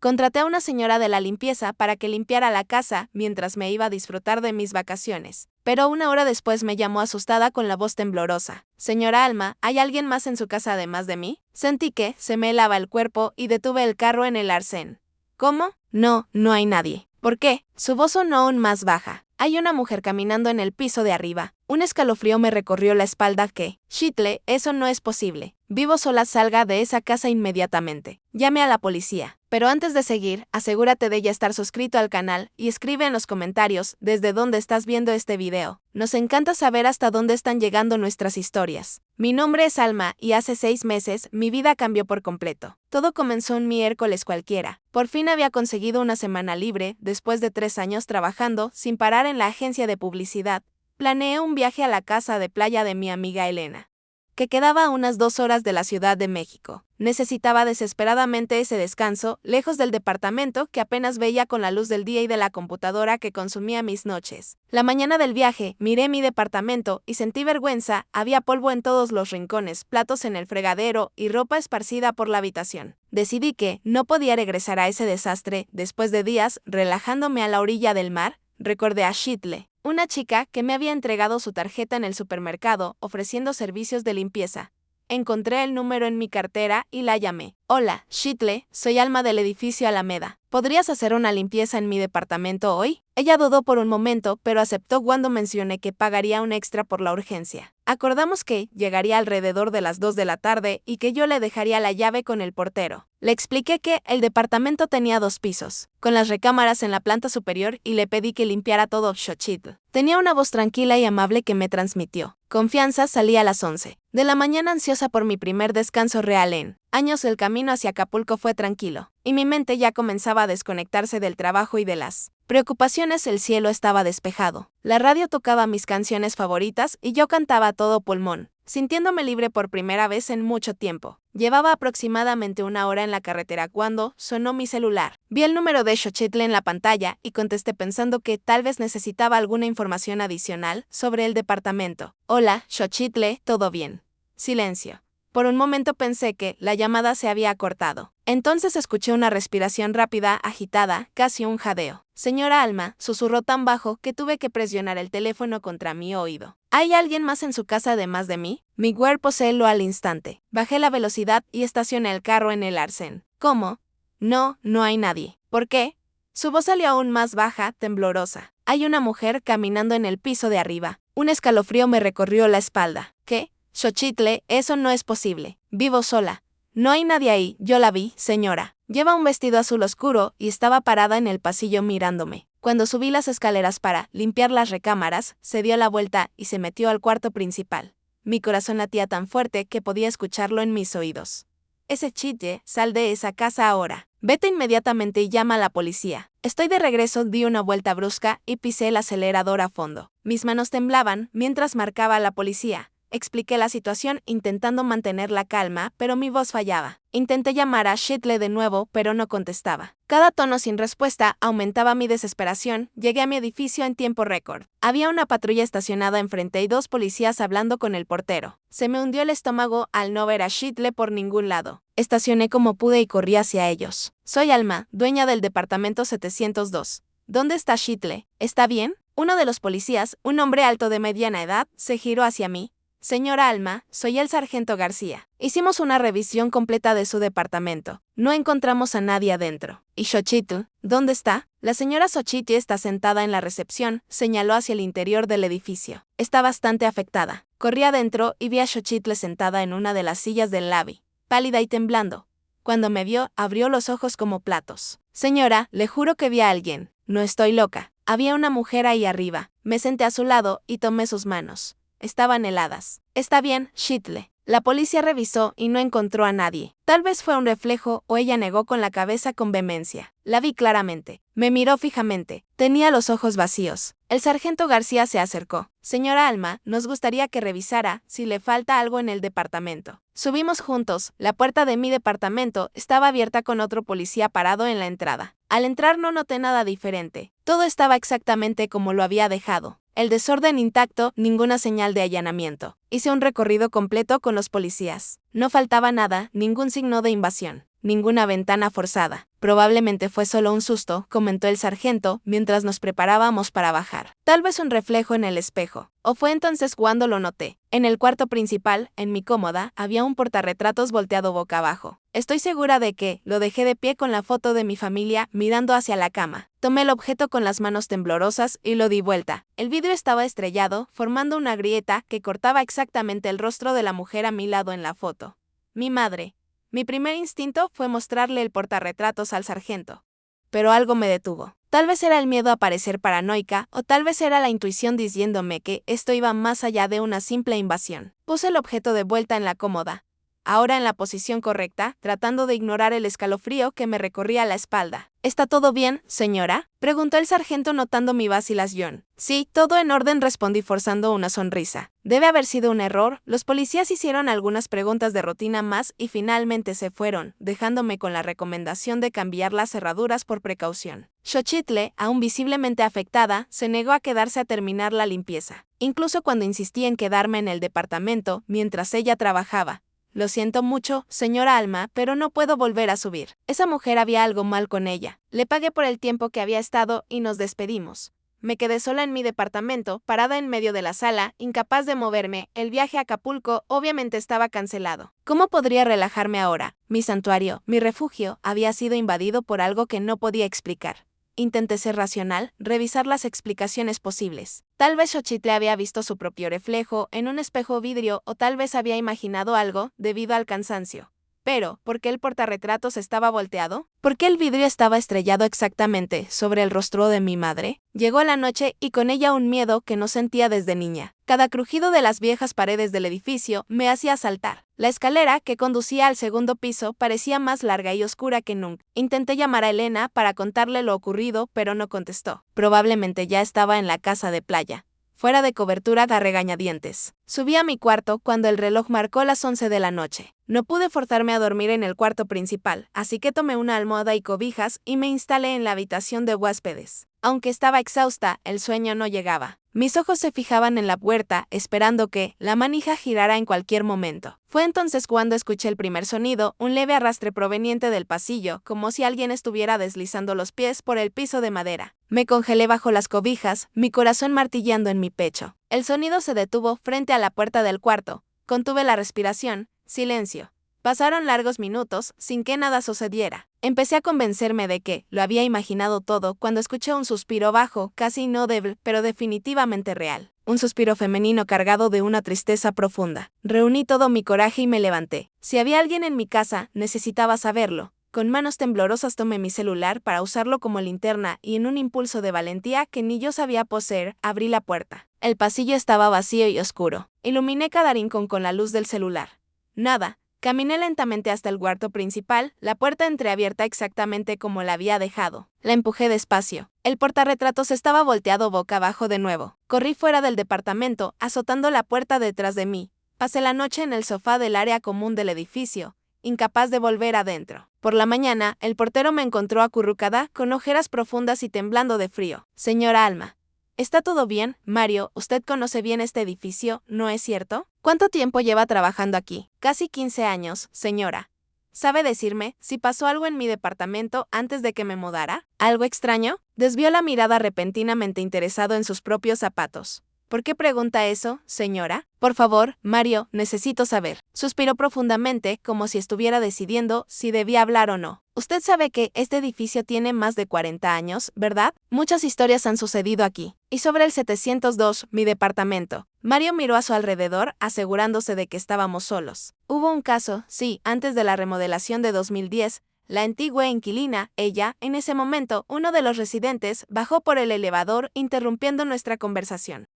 Contraté a una señora de la limpieza para que limpiara la casa mientras me iba a disfrutar de mis vacaciones. Pero una hora después me llamó asustada con la voz temblorosa. Señora Alma, ¿hay alguien más en su casa además de mí? Sentí que se me helaba el cuerpo y detuve el carro en el arcén. ¿Cómo? No, no hay nadie. ¿Por qué? Su voz sonó aún más baja. Hay una mujer caminando en el piso de arriba. Un escalofrío me recorrió la espalda que, Shitle, eso no es posible. Vivo sola, salga de esa casa inmediatamente. Llame a la policía. Pero antes de seguir, asegúrate de ya estar suscrito al canal y escribe en los comentarios desde dónde estás viendo este video. Nos encanta saber hasta dónde están llegando nuestras historias. Mi nombre es Alma y hace 6 meses mi vida cambió por completo. Todo comenzó un miércoles cualquiera. Por fin había conseguido una semana libre después de 3 años trabajando sin parar en la agencia de publicidad. Planeé un viaje a la casa de playa de mi amiga Elena, que quedaba a unas 2 horas de la Ciudad de México. Necesitaba desesperadamente ese descanso, lejos del departamento que apenas veía con la luz del día y de la computadora que consumía mis noches. La mañana del viaje, miré mi departamento y sentí vergüenza. Había polvo en todos los rincones, platos en el fregadero y ropa esparcida por la habitación. Decidí que no podía regresar a ese desastre después de días relajándome a la orilla del mar. Recordé a Shitle, una chica que me había entregado su tarjeta en el supermercado ofreciendo servicios de limpieza. Encontré el número en mi cartera y la llamé. Hola, Shitle, soy Alma del edificio Alameda. ¿Podrías hacer una limpieza en mi departamento hoy? Ella dudó por un momento, pero aceptó cuando mencioné que pagaría un extra por la urgencia. Acordamos que llegaría alrededor de las 2 de la tarde y que yo le dejaría la llave con el portero. Le expliqué que el departamento tenía 2 pisos, con las recámaras en la planta superior y le pedí que limpiara todo. Xochitl tenía una voz tranquila y amable que me transmitió confianza. Salí a las 11 de la mañana ansiosa por mi primer descanso real en años. El camino hacia Acapulco fue tranquilo, y mi mente ya comenzaba a desconectarse del trabajo y de las preocupaciones. El cielo estaba despejado. La radio tocaba mis canciones favoritas y yo cantaba a todo pulmón, sintiéndome libre por primera vez en mucho tiempo. Llevaba aproximadamente 1 hora en la carretera cuando sonó mi celular. Vi el número de Xochitl en la pantalla y contesté pensando que tal vez necesitaba alguna información adicional sobre el departamento. Hola, Xochitl, ¿todo bien? Silencio. Por un momento pensé que la llamada se había cortado. Entonces escuché una respiración rápida, agitada, casi un jadeo. Señora Alma, susurró tan bajo que tuve que presionar el teléfono contra mi oído. ¿Hay alguien más en su casa además de mí? Mi cuerpo se heló al instante. Bajé la velocidad y estacioné el carro en el arcén. ¿Cómo? No, no hay nadie. ¿Por qué? Su voz salió aún más baja, temblorosa. Hay una mujer caminando en el piso de arriba. Un escalofrío me recorrió la espalda. ¿Qué? Xochitl, eso no es posible. Vivo sola. No hay nadie ahí. Yo la vi, señora. Lleva un vestido azul oscuro y estaba parada en el pasillo mirándome. Cuando subí las escaleras para limpiar las recámaras, se dio la vuelta y se metió al cuarto principal. Mi corazón latía tan fuerte que podía escucharlo en mis oídos. Ese Chille, sal de esa casa ahora. Vete inmediatamente y llama a la policía. Estoy de regreso. Di una vuelta brusca y pisé el acelerador a fondo. Mis manos temblaban mientras marcaba a la policía. Expliqué la situación intentando mantener la calma, pero mi voz fallaba. Intenté llamar a Shitle de nuevo, pero no contestaba. Cada tono sin respuesta aumentaba mi desesperación. Llegué a mi edificio en tiempo récord. Había una patrulla estacionada enfrente y 2 policías hablando con el portero. Se me hundió el estómago al no ver a Shitle por ningún lado. Estacioné como pude y corrí hacia ellos. Soy Alma, dueña del departamento 702. ¿Dónde está Shitle? ¿Está bien? Uno de los policías, un hombre alto de mediana edad, se giró hacia mí. Señora Alma, soy el sargento García. Hicimos una revisión completa de su departamento. No encontramos a nadie adentro. ¿Y Xochitl? ¿Dónde está? La señora Xochitl está sentada en la recepción, señaló hacia el interior del edificio. Está bastante afectada. Corrí adentro y vi a Xochitl sentada en una de las sillas del lobby, pálida y temblando. Cuando me vio, abrió los ojos como platos. Señora, le juro que vi a alguien. No estoy loca. Había una mujer ahí arriba. Me senté a su lado y tomé sus manos. Estaban heladas. Está bien, Shitle. La policía revisó y no encontró a nadie. Tal vez fue un reflejo o ella negó con la cabeza con vehemencia. La vi claramente. Me miró fijamente. Tenía los ojos vacíos. El sargento García se acercó. Señora Alma, nos gustaría que revisara si le falta algo en el departamento. Subimos juntos. La puerta de mi departamento estaba abierta con otro policía parado en la entrada. Al entrar no noté nada diferente. Todo estaba exactamente como lo había dejado. El desorden intacto, ninguna señal de allanamiento. Hice un recorrido completo con los policías. No faltaba nada, ningún signo de invasión, ninguna ventana forzada. Probablemente fue solo un susto, comentó el sargento, mientras nos preparábamos para bajar. Tal vez un reflejo en el espejo. O fue entonces cuando lo noté. En el cuarto principal, en mi cómoda, había un portarretratos volteado boca abajo. Estoy segura de que lo dejé de pie con la foto de mi familia mirando hacia la cama. Tomé el objeto con las manos temblorosas y lo di vuelta. El vidrio estaba estrellado, formando una grieta que cortaba exactamente el rostro de la mujer a mi lado en la foto. Mi madre. Mi primer instinto fue mostrarle el portarretratos al sargento. Pero algo me detuvo. Tal vez era el miedo a parecer paranoica, o tal vez era la intuición diciéndome que esto iba más allá de una simple invasión. Puse el objeto de vuelta en la cómoda, ahora en la posición correcta, tratando de ignorar el escalofrío que me recorría la espalda. ¿Está todo bien, señora?, preguntó el sargento notando mi vacilación. Sí, todo en orden, respondí forzando una sonrisa. Debe haber sido un error. Los policías hicieron algunas preguntas de rutina más y finalmente se fueron, dejándome con la recomendación de cambiar las cerraduras por precaución. Xochitl, aún visiblemente afectada, se negó a quedarse a terminar la limpieza, incluso cuando insistí en quedarme en el departamento mientras ella trabajaba. Lo siento mucho, señora Alma, pero no puedo volver a subir. Esa mujer, había algo mal con ella. Le pagué por el tiempo que había estado y nos despedimos. Me quedé sola en mi departamento, parada en medio de la sala, incapaz de moverme. El viaje a Acapulco obviamente estaba cancelado. ¿Cómo podría relajarme ahora? Mi santuario, mi refugio, había sido invadido por algo que no podía explicar. Intenté ser racional, revisar las explicaciones posibles. Tal vez Xochitl había visto su propio reflejo en un espejo vidrio o tal vez había imaginado algo debido al cansancio. Pero, ¿por qué el portarretratos estaba volteado? ¿Por qué el vidrio estaba estrellado exactamente sobre el rostro de mi madre? Llegó la noche y con ella un miedo que no sentía desde niña. Cada crujido de las viejas paredes del edificio me hacía saltar. La escalera que conducía al segundo piso parecía más larga y oscura que nunca. Intenté llamar a Elena para contarle lo ocurrido, pero no contestó. Probablemente ya estaba en la casa de playa, fuera de cobertura a regañadientes. Subí a mi cuarto cuando el reloj marcó las 11 de la noche. No pude forzarme a dormir en el cuarto principal, así que tomé una almohada y cobijas y me instalé en la habitación de huéspedes. Aunque estaba exhausta, el sueño no llegaba. Mis ojos se fijaban en la puerta, esperando que la manija girara en cualquier momento. Fue entonces cuando escuché el primer sonido, un leve arrastre proveniente del pasillo, como si alguien estuviera deslizando los pies por el piso de madera. Me congelé bajo las cobijas, mi corazón martillando en mi pecho. El sonido se detuvo frente a la puerta del cuarto. Contuve la respiración. Silencio. Pasaron largos minutos sin que nada sucediera. Empecé a convencerme de que lo había imaginado todo cuando escuché un suspiro bajo, casi inaudible, pero definitivamente real. Un suspiro femenino cargado de una tristeza profunda. Reuní todo mi coraje y me levanté. Si había alguien en mi casa, necesitaba saberlo. Con manos temblorosas tomé mi celular para usarlo como linterna y en un impulso de valentía que ni yo sabía poseer, abrí la puerta. El pasillo estaba vacío y oscuro. Iluminé cada rincón con la luz del celular. Nada. Caminé lentamente hasta el cuarto principal, la puerta entreabierta exactamente como la había dejado. La empujé despacio. El portarretratos estaba volteado boca abajo de nuevo. Corrí fuera del departamento, azotando la puerta detrás de mí. Pasé la noche en el sofá del área común del edificio, incapaz de volver adentro. Por la mañana, el portero me encontró acurrucada, con ojeras profundas y temblando de frío. Señora Alma. ¿Está todo bien, Mario? Usted conoce bien este edificio, ¿no es cierto? ¿Cuánto tiempo lleva trabajando aquí? Casi 15 años, señora. ¿Sabe decirme si pasó algo en mi departamento antes de que me mudara? ¿Algo extraño? Desvió la mirada repentinamente interesado en sus propios zapatos. ¿Por qué pregunta eso, señora? Por favor, Mario, necesito saber. Suspiró profundamente, como si estuviera decidiendo si debía hablar o no. Usted sabe que este edificio tiene más de 40 años, ¿verdad? Muchas historias han sucedido aquí. Y sobre el 702, mi departamento. Mario miró a su alrededor, asegurándose de que estábamos solos. Hubo un caso, sí, antes de la remodelación de 2010, la antigua inquilina, ella, en ese momento, uno de los residentes, bajó por el elevador, interrumpiendo nuestra conversación.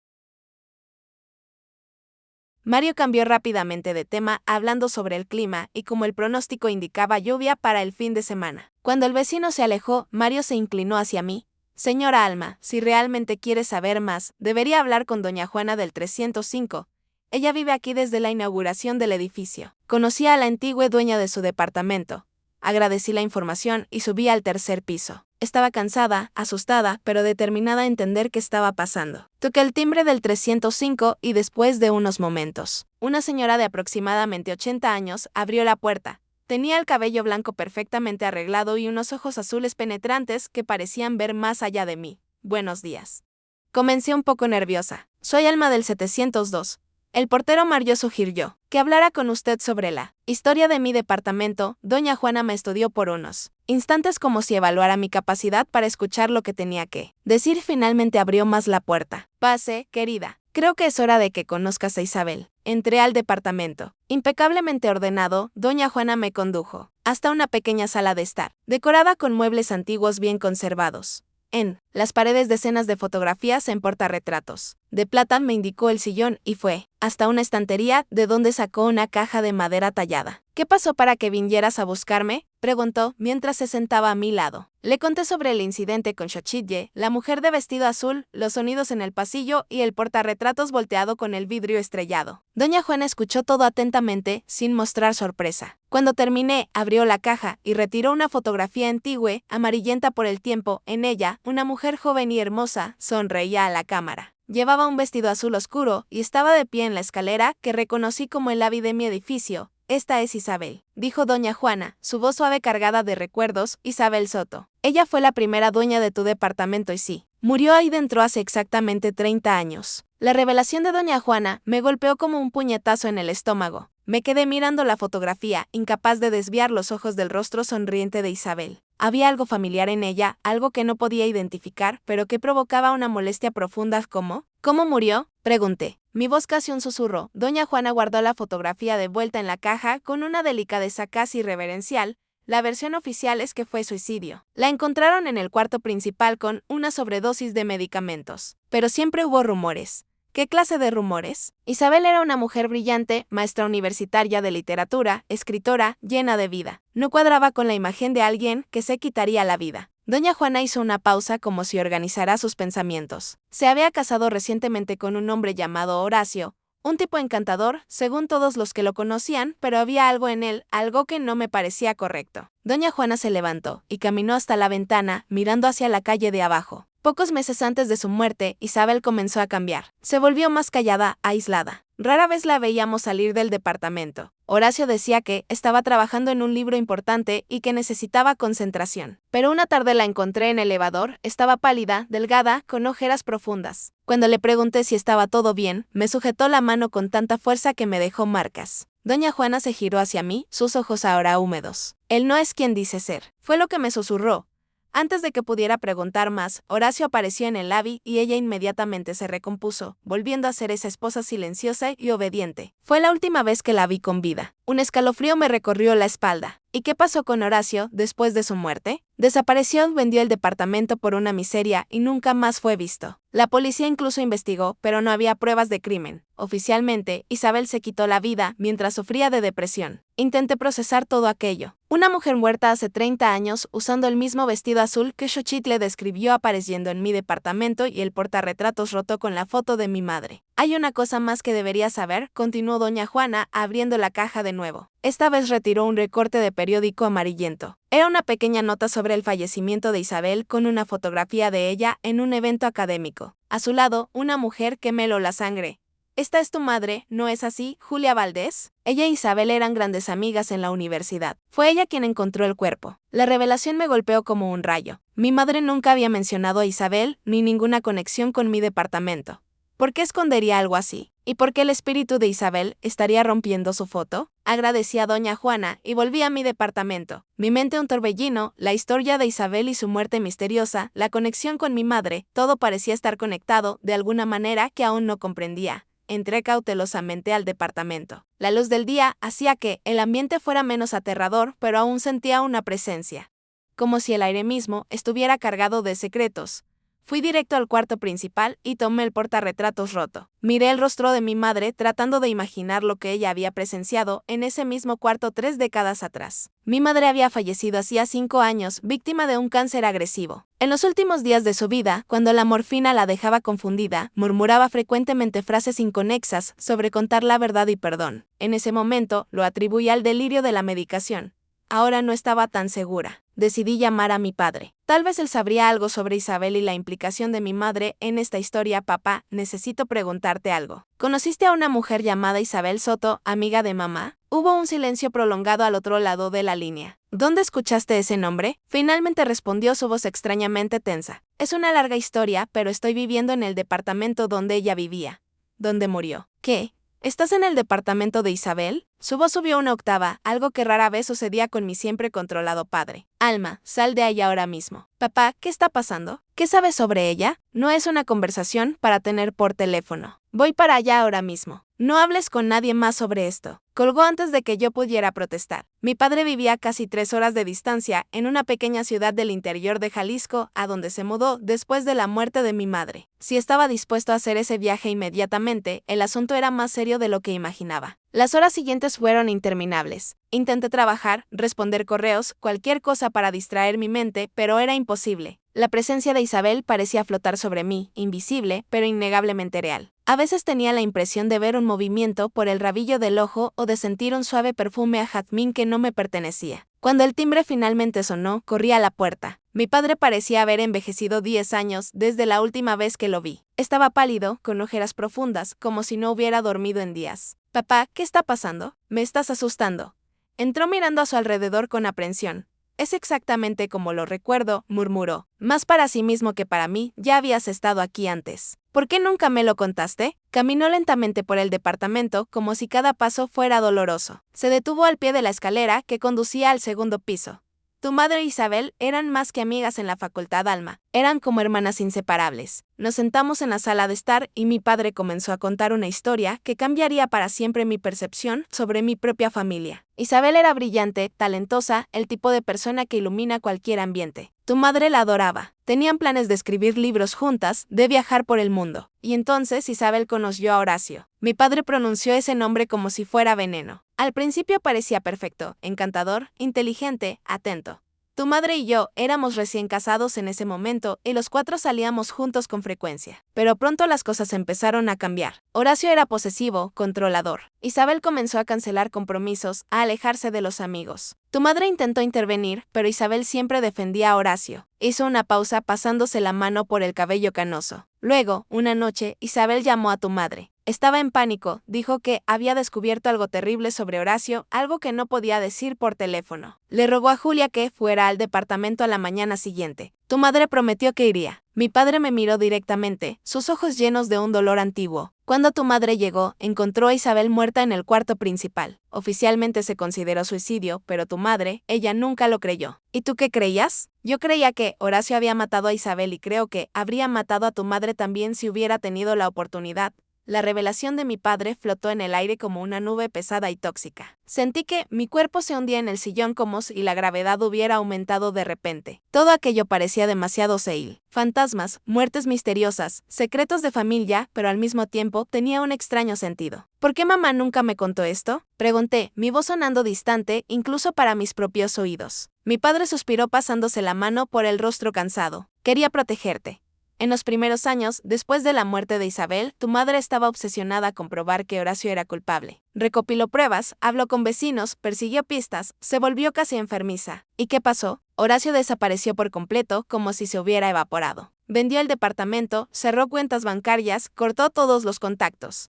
Mario cambió rápidamente de tema, hablando sobre el clima y como el pronóstico indicaba lluvia para el fin de semana. Cuando el vecino se alejó, Mario se inclinó hacia mí. Señora Alma, si realmente quiere saber más, debería hablar con doña Juana del 305. Ella vive aquí desde la inauguración del edificio. Conocí a la antigua dueña de su departamento. Agradecí la información y subí al tercer piso. Estaba cansada, asustada, pero determinada a entender qué estaba pasando. Toqué el timbre del 305 y después de unos momentos, una señora de aproximadamente 80 años abrió la puerta. Tenía el cabello blanco perfectamente arreglado y unos ojos azules penetrantes que parecían ver más allá de mí. Buenos días. Comencé un poco nerviosa. Soy Alma del 702. El portero Mario sugirió que hablara con usted sobre la historia de mi departamento. Doña Juana me estudió por unos instantes como si evaluara mi capacidad para escuchar lo que tenía que decir. Finalmente abrió más la puerta. Pase, querida. Creo que es hora de que conozcas a Isabel. Entré al departamento. Impecablemente ordenado, doña Juana me condujo hasta una pequeña sala de estar, decorada con muebles antiguos bien conservados. En las paredes decenas de fotografías en portarretratos de plata. Me indicó el sillón y fue hasta una estantería de donde sacó una caja de madera tallada. ¿Qué pasó para que vinieras a buscarme?, preguntó mientras se sentaba a mi lado. Le conté sobre el incidente con Xochitl, la mujer de vestido azul, los sonidos en el pasillo y el portarretratos volteado con el vidrio estrellado. Doña Juana escuchó todo atentamente, sin mostrar sorpresa. Cuando terminé, abrió la caja y retiró una fotografía antigua, amarillenta por el tiempo. En ella, una mujer joven y hermosa sonreía a la cámara. Llevaba un vestido azul oscuro y estaba de pie en la escalera que reconocí como el lobby de mi edificio. Esta es Isabel, dijo doña Juana, su voz suave cargada de recuerdos. Isabel Soto. Ella fue la primera dueña de tu departamento y sí, murió ahí dentro hace exactamente 30 años. La revelación de doña Juana me golpeó como un puñetazo en el estómago. Me quedé mirando la fotografía, incapaz de desviar los ojos del rostro sonriente de Isabel. Había algo familiar en ella, algo que no podía identificar, pero que provocaba una molestia profunda. ¿Cómo murió?, pregunté. Mi voz casi un susurro. Doña Juana guardó la fotografía de vuelta en la caja con una delicadeza casi reverencial. La versión oficial es que fue suicidio. La encontraron en el cuarto principal con una sobredosis de medicamentos. Pero siempre hubo rumores. ¿Qué clase de rumores? Isabel era una mujer brillante, maestra universitaria de literatura, escritora, llena de vida. No cuadraba con la imagen de alguien que se quitaría la vida. Doña Juana hizo una pausa como si organizara sus pensamientos. Se había casado recientemente con un hombre llamado Horacio, un tipo encantador, según todos los que lo conocían, pero había algo en él, algo que no me parecía correcto. Doña Juana se levantó y caminó hasta la ventana, mirando hacia la calle de abajo. Pocos meses antes de su muerte, Isabel comenzó a cambiar. Se volvió más callada, aislada. Rara vez la veíamos salir del departamento. Horacio decía que estaba trabajando en un libro importante y que necesitaba concentración. Pero una tarde la encontré en el elevador. Estaba pálida, delgada, con ojeras profundas. Cuando le pregunté si estaba todo bien, me sujetó la mano con tanta fuerza que me dejó marcas. Doña Juana se giró hacia mí, sus ojos ahora húmedos. Él no es quien dice ser. Fue lo que me susurró. Antes de que pudiera preguntar más, Horacio apareció en el lobby y ella inmediatamente se recompuso, volviendo a ser esa esposa silenciosa y obediente. Fue la última vez que la vi con vida. Un escalofrío me recorrió la espalda. ¿Y qué pasó con Horacio después de su muerte? Desapareció, vendió el departamento por una miseria y nunca más fue visto. La policía incluso investigó, pero no había pruebas de crimen. Oficialmente, Isabel se quitó la vida mientras sufría de depresión. Intenté procesar todo aquello. Una mujer muerta hace 30 años usando el mismo vestido azul que Xochitl describió apareciendo en mi departamento y el portarretratos roto con la foto de mi madre. Hay una cosa más que deberías saber, continuó doña Juana, abriendo la caja de nuevo. Esta vez retiró un recorte de periódico amarillento. Era una pequeña nota sobre el fallecimiento de Isabel con una fotografía de ella en un evento académico. A su lado, una mujer que me heló la sangre. Esta es tu madre, ¿no es así, Julia Valdés? Ella e Isabel eran grandes amigas en la universidad. Fue ella quien encontró el cuerpo. La revelación me golpeó como un rayo. Mi madre nunca había mencionado a Isabel ni ninguna conexión con mi departamento. ¿Por qué escondería algo así? ¿Y por qué el espíritu de Isabel estaría rompiendo su foto? Agradecí a doña Juana y volví a mi departamento. Mi mente un torbellino, la historia de Isabel y su muerte misteriosa, la conexión con mi madre, todo parecía estar conectado de alguna manera que aún no comprendía. Entré cautelosamente al departamento. La luz del día hacía que el ambiente fuera menos aterrador, pero aún sentía una presencia. Como si el aire mismo estuviera cargado de secretos. Fui directo al cuarto principal y tomé el portarretratos roto. Miré el rostro de mi madre tratando de imaginar lo que ella había presenciado en ese mismo cuarto 3 décadas atrás. Mi madre había fallecido hacía 5 años, víctima de un cáncer agresivo. En los últimos días de su vida, cuando la morfina la dejaba confundida, murmuraba frecuentemente frases inconexas sobre contar la verdad y perdón. En ese momento, lo atribuí al delirio de la medicación. Ahora no estaba tan segura. Decidí llamar a mi padre. Tal vez él sabría algo sobre Isabel y la implicación de mi madre en esta historia. Papá, necesito preguntarte algo. ¿Conociste a una mujer llamada Isabel Soto, amiga de mamá? Hubo un silencio prolongado al otro lado de la línea. ¿Dónde escuchaste ese nombre? Finalmente respondió su voz extrañamente tensa. Es una larga historia, pero estoy viviendo en el departamento donde ella vivía. ¿Dónde murió? ¿Qué? ¿Estás en el departamento de Isabel? Su voz subió una octava, algo que rara vez sucedía con mi siempre controlado padre. Alma, sal de ahí ahora mismo. Papá, ¿qué está pasando? ¿Qué sabes sobre ella? No es una conversación para tener por teléfono. Voy para allá ahora mismo. No hables con nadie más sobre esto. Colgó antes de que yo pudiera protestar. Mi padre vivía a casi 3 horas de distancia en una pequeña ciudad del interior de Jalisco, a donde se mudó después de la muerte de mi madre. Si estaba dispuesto a hacer ese viaje inmediatamente, el asunto era más serio de lo que imaginaba. Las horas siguientes fueron interminables. Intenté trabajar, responder correos, cualquier cosa para distraer mi mente, pero era imposible. La presencia de Isabel parecía flotar sobre mí, invisible, pero innegablemente real. A veces tenía la impresión de ver un movimiento por el rabillo del ojo o de sentir un suave perfume a jazmín que no me pertenecía. Cuando el timbre finalmente sonó, corrí a la puerta. Mi padre parecía haber envejecido 10 años desde la última vez que lo vi. Estaba pálido, con ojeras profundas, como si no hubiera dormido en días. Papá, ¿qué está pasando? Me estás asustando. Entró mirando a su alrededor con aprensión. Es exactamente como lo recuerdo, murmuró. Más para sí mismo que para mí, ya habías estado aquí antes. ¿Por qué nunca me lo contaste? Caminó lentamente por el departamento como si cada paso fuera doloroso. Se detuvo al pie de la escalera que conducía al segundo piso. Tu madre e Isabel eran más que amigas en la facultad, Alma. Eran como hermanas inseparables. Nos sentamos en la sala de estar y mi padre comenzó a contar una historia que cambiaría para siempre mi percepción sobre mi propia familia. Isabel era brillante, talentosa, el tipo de persona que ilumina cualquier ambiente. Tu madre la adoraba. Tenían planes de escribir libros juntas, de viajar por el mundo. Y entonces Isabel conoció a Horacio. Mi padre pronunció ese nombre como si fuera veneno. Al principio parecía perfecto, encantador, inteligente, atento. Tu madre y yo éramos recién casados en ese momento y los 4 salíamos juntos con frecuencia. Pero pronto las cosas empezaron a cambiar. Horacio era posesivo, controlador. Isabel comenzó a cancelar compromisos, a alejarse de los amigos. Tu madre intentó intervenir, pero Isabel siempre defendía a Horacio. Hizo una pausa pasándose la mano por el cabello canoso. Luego, una noche, Isabel llamó a tu madre. Estaba en pánico, dijo que había descubierto algo terrible sobre Horacio, algo que no podía decir por teléfono. Le rogó a Julia que fuera al departamento a la mañana siguiente. Tu madre prometió que iría. Mi padre me miró directamente, sus ojos llenos de un dolor antiguo. Cuando tu madre llegó, encontró a Isabel muerta en el cuarto principal. Oficialmente se consideró suicidio, pero tu madre, ella nunca lo creyó. ¿Y tú qué creías? Yo creía que Horacio había matado a Isabel y creo que habría matado a tu madre también si hubiera tenido la oportunidad. La revelación de mi padre flotó en el aire como una nube pesada y tóxica. Sentí que mi cuerpo se hundía en el sillón como si la gravedad hubiera aumentado de repente. Todo aquello parecía demasiado seil. Fantasmas, muertes misteriosas, secretos de familia, pero al mismo tiempo tenía un extraño sentido. ¿Por qué mamá nunca me contó esto? Pregunté, mi voz sonando distante, incluso para mis propios oídos. Mi padre suspiró pasándose la mano por el rostro cansado. Quería protegerte. En los primeros años, después de la muerte de Isabel, tu madre estaba obsesionada con probar que Horacio era culpable. Recopiló pruebas, habló con vecinos, persiguió pistas, se volvió casi enfermiza. ¿Y qué pasó? Horacio desapareció por completo, como si se hubiera evaporado. Vendió el departamento, cerró cuentas bancarias, cortó todos los contactos.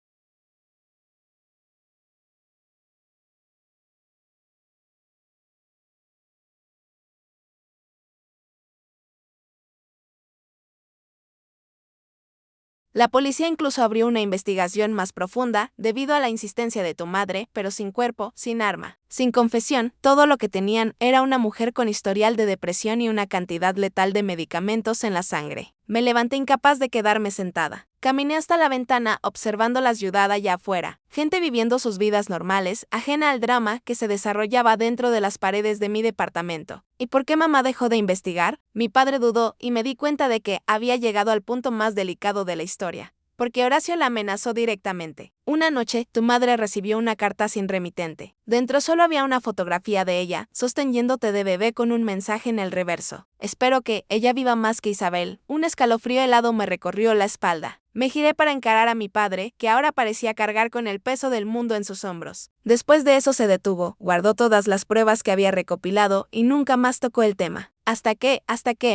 La policía incluso abrió una investigación más profunda debido a la insistencia de tu madre, pero sin cuerpo, sin arma, sin confesión. Todo lo que tenían era una mujer con historial de depresión y una cantidad letal de medicamentos en la sangre. Me levanté incapaz de quedarme sentada. Caminé hasta la ventana observando la ciudad allá afuera, gente viviendo sus vidas normales, ajena al drama que se desarrollaba dentro de las paredes de mi departamento. ¿Y por qué mamá dejó de investigar? Mi padre dudó y me di cuenta de que había llegado al punto más delicado de la historia. porque Horacio la amenazó directamente. Una noche, tu madre recibió una carta sin remitente. Dentro solo había una fotografía de ella, sosteniéndote de bebé con un mensaje en el reverso. Espero que ella viva más que Isabel. Un escalofrío helado me recorrió la espalda. Me giré para encarar a mi padre, que ahora parecía cargar con el peso del mundo en sus hombros. Después de eso se detuvo, guardó todas las pruebas que había recopilado y nunca más tocó el tema. ¿Hasta qué,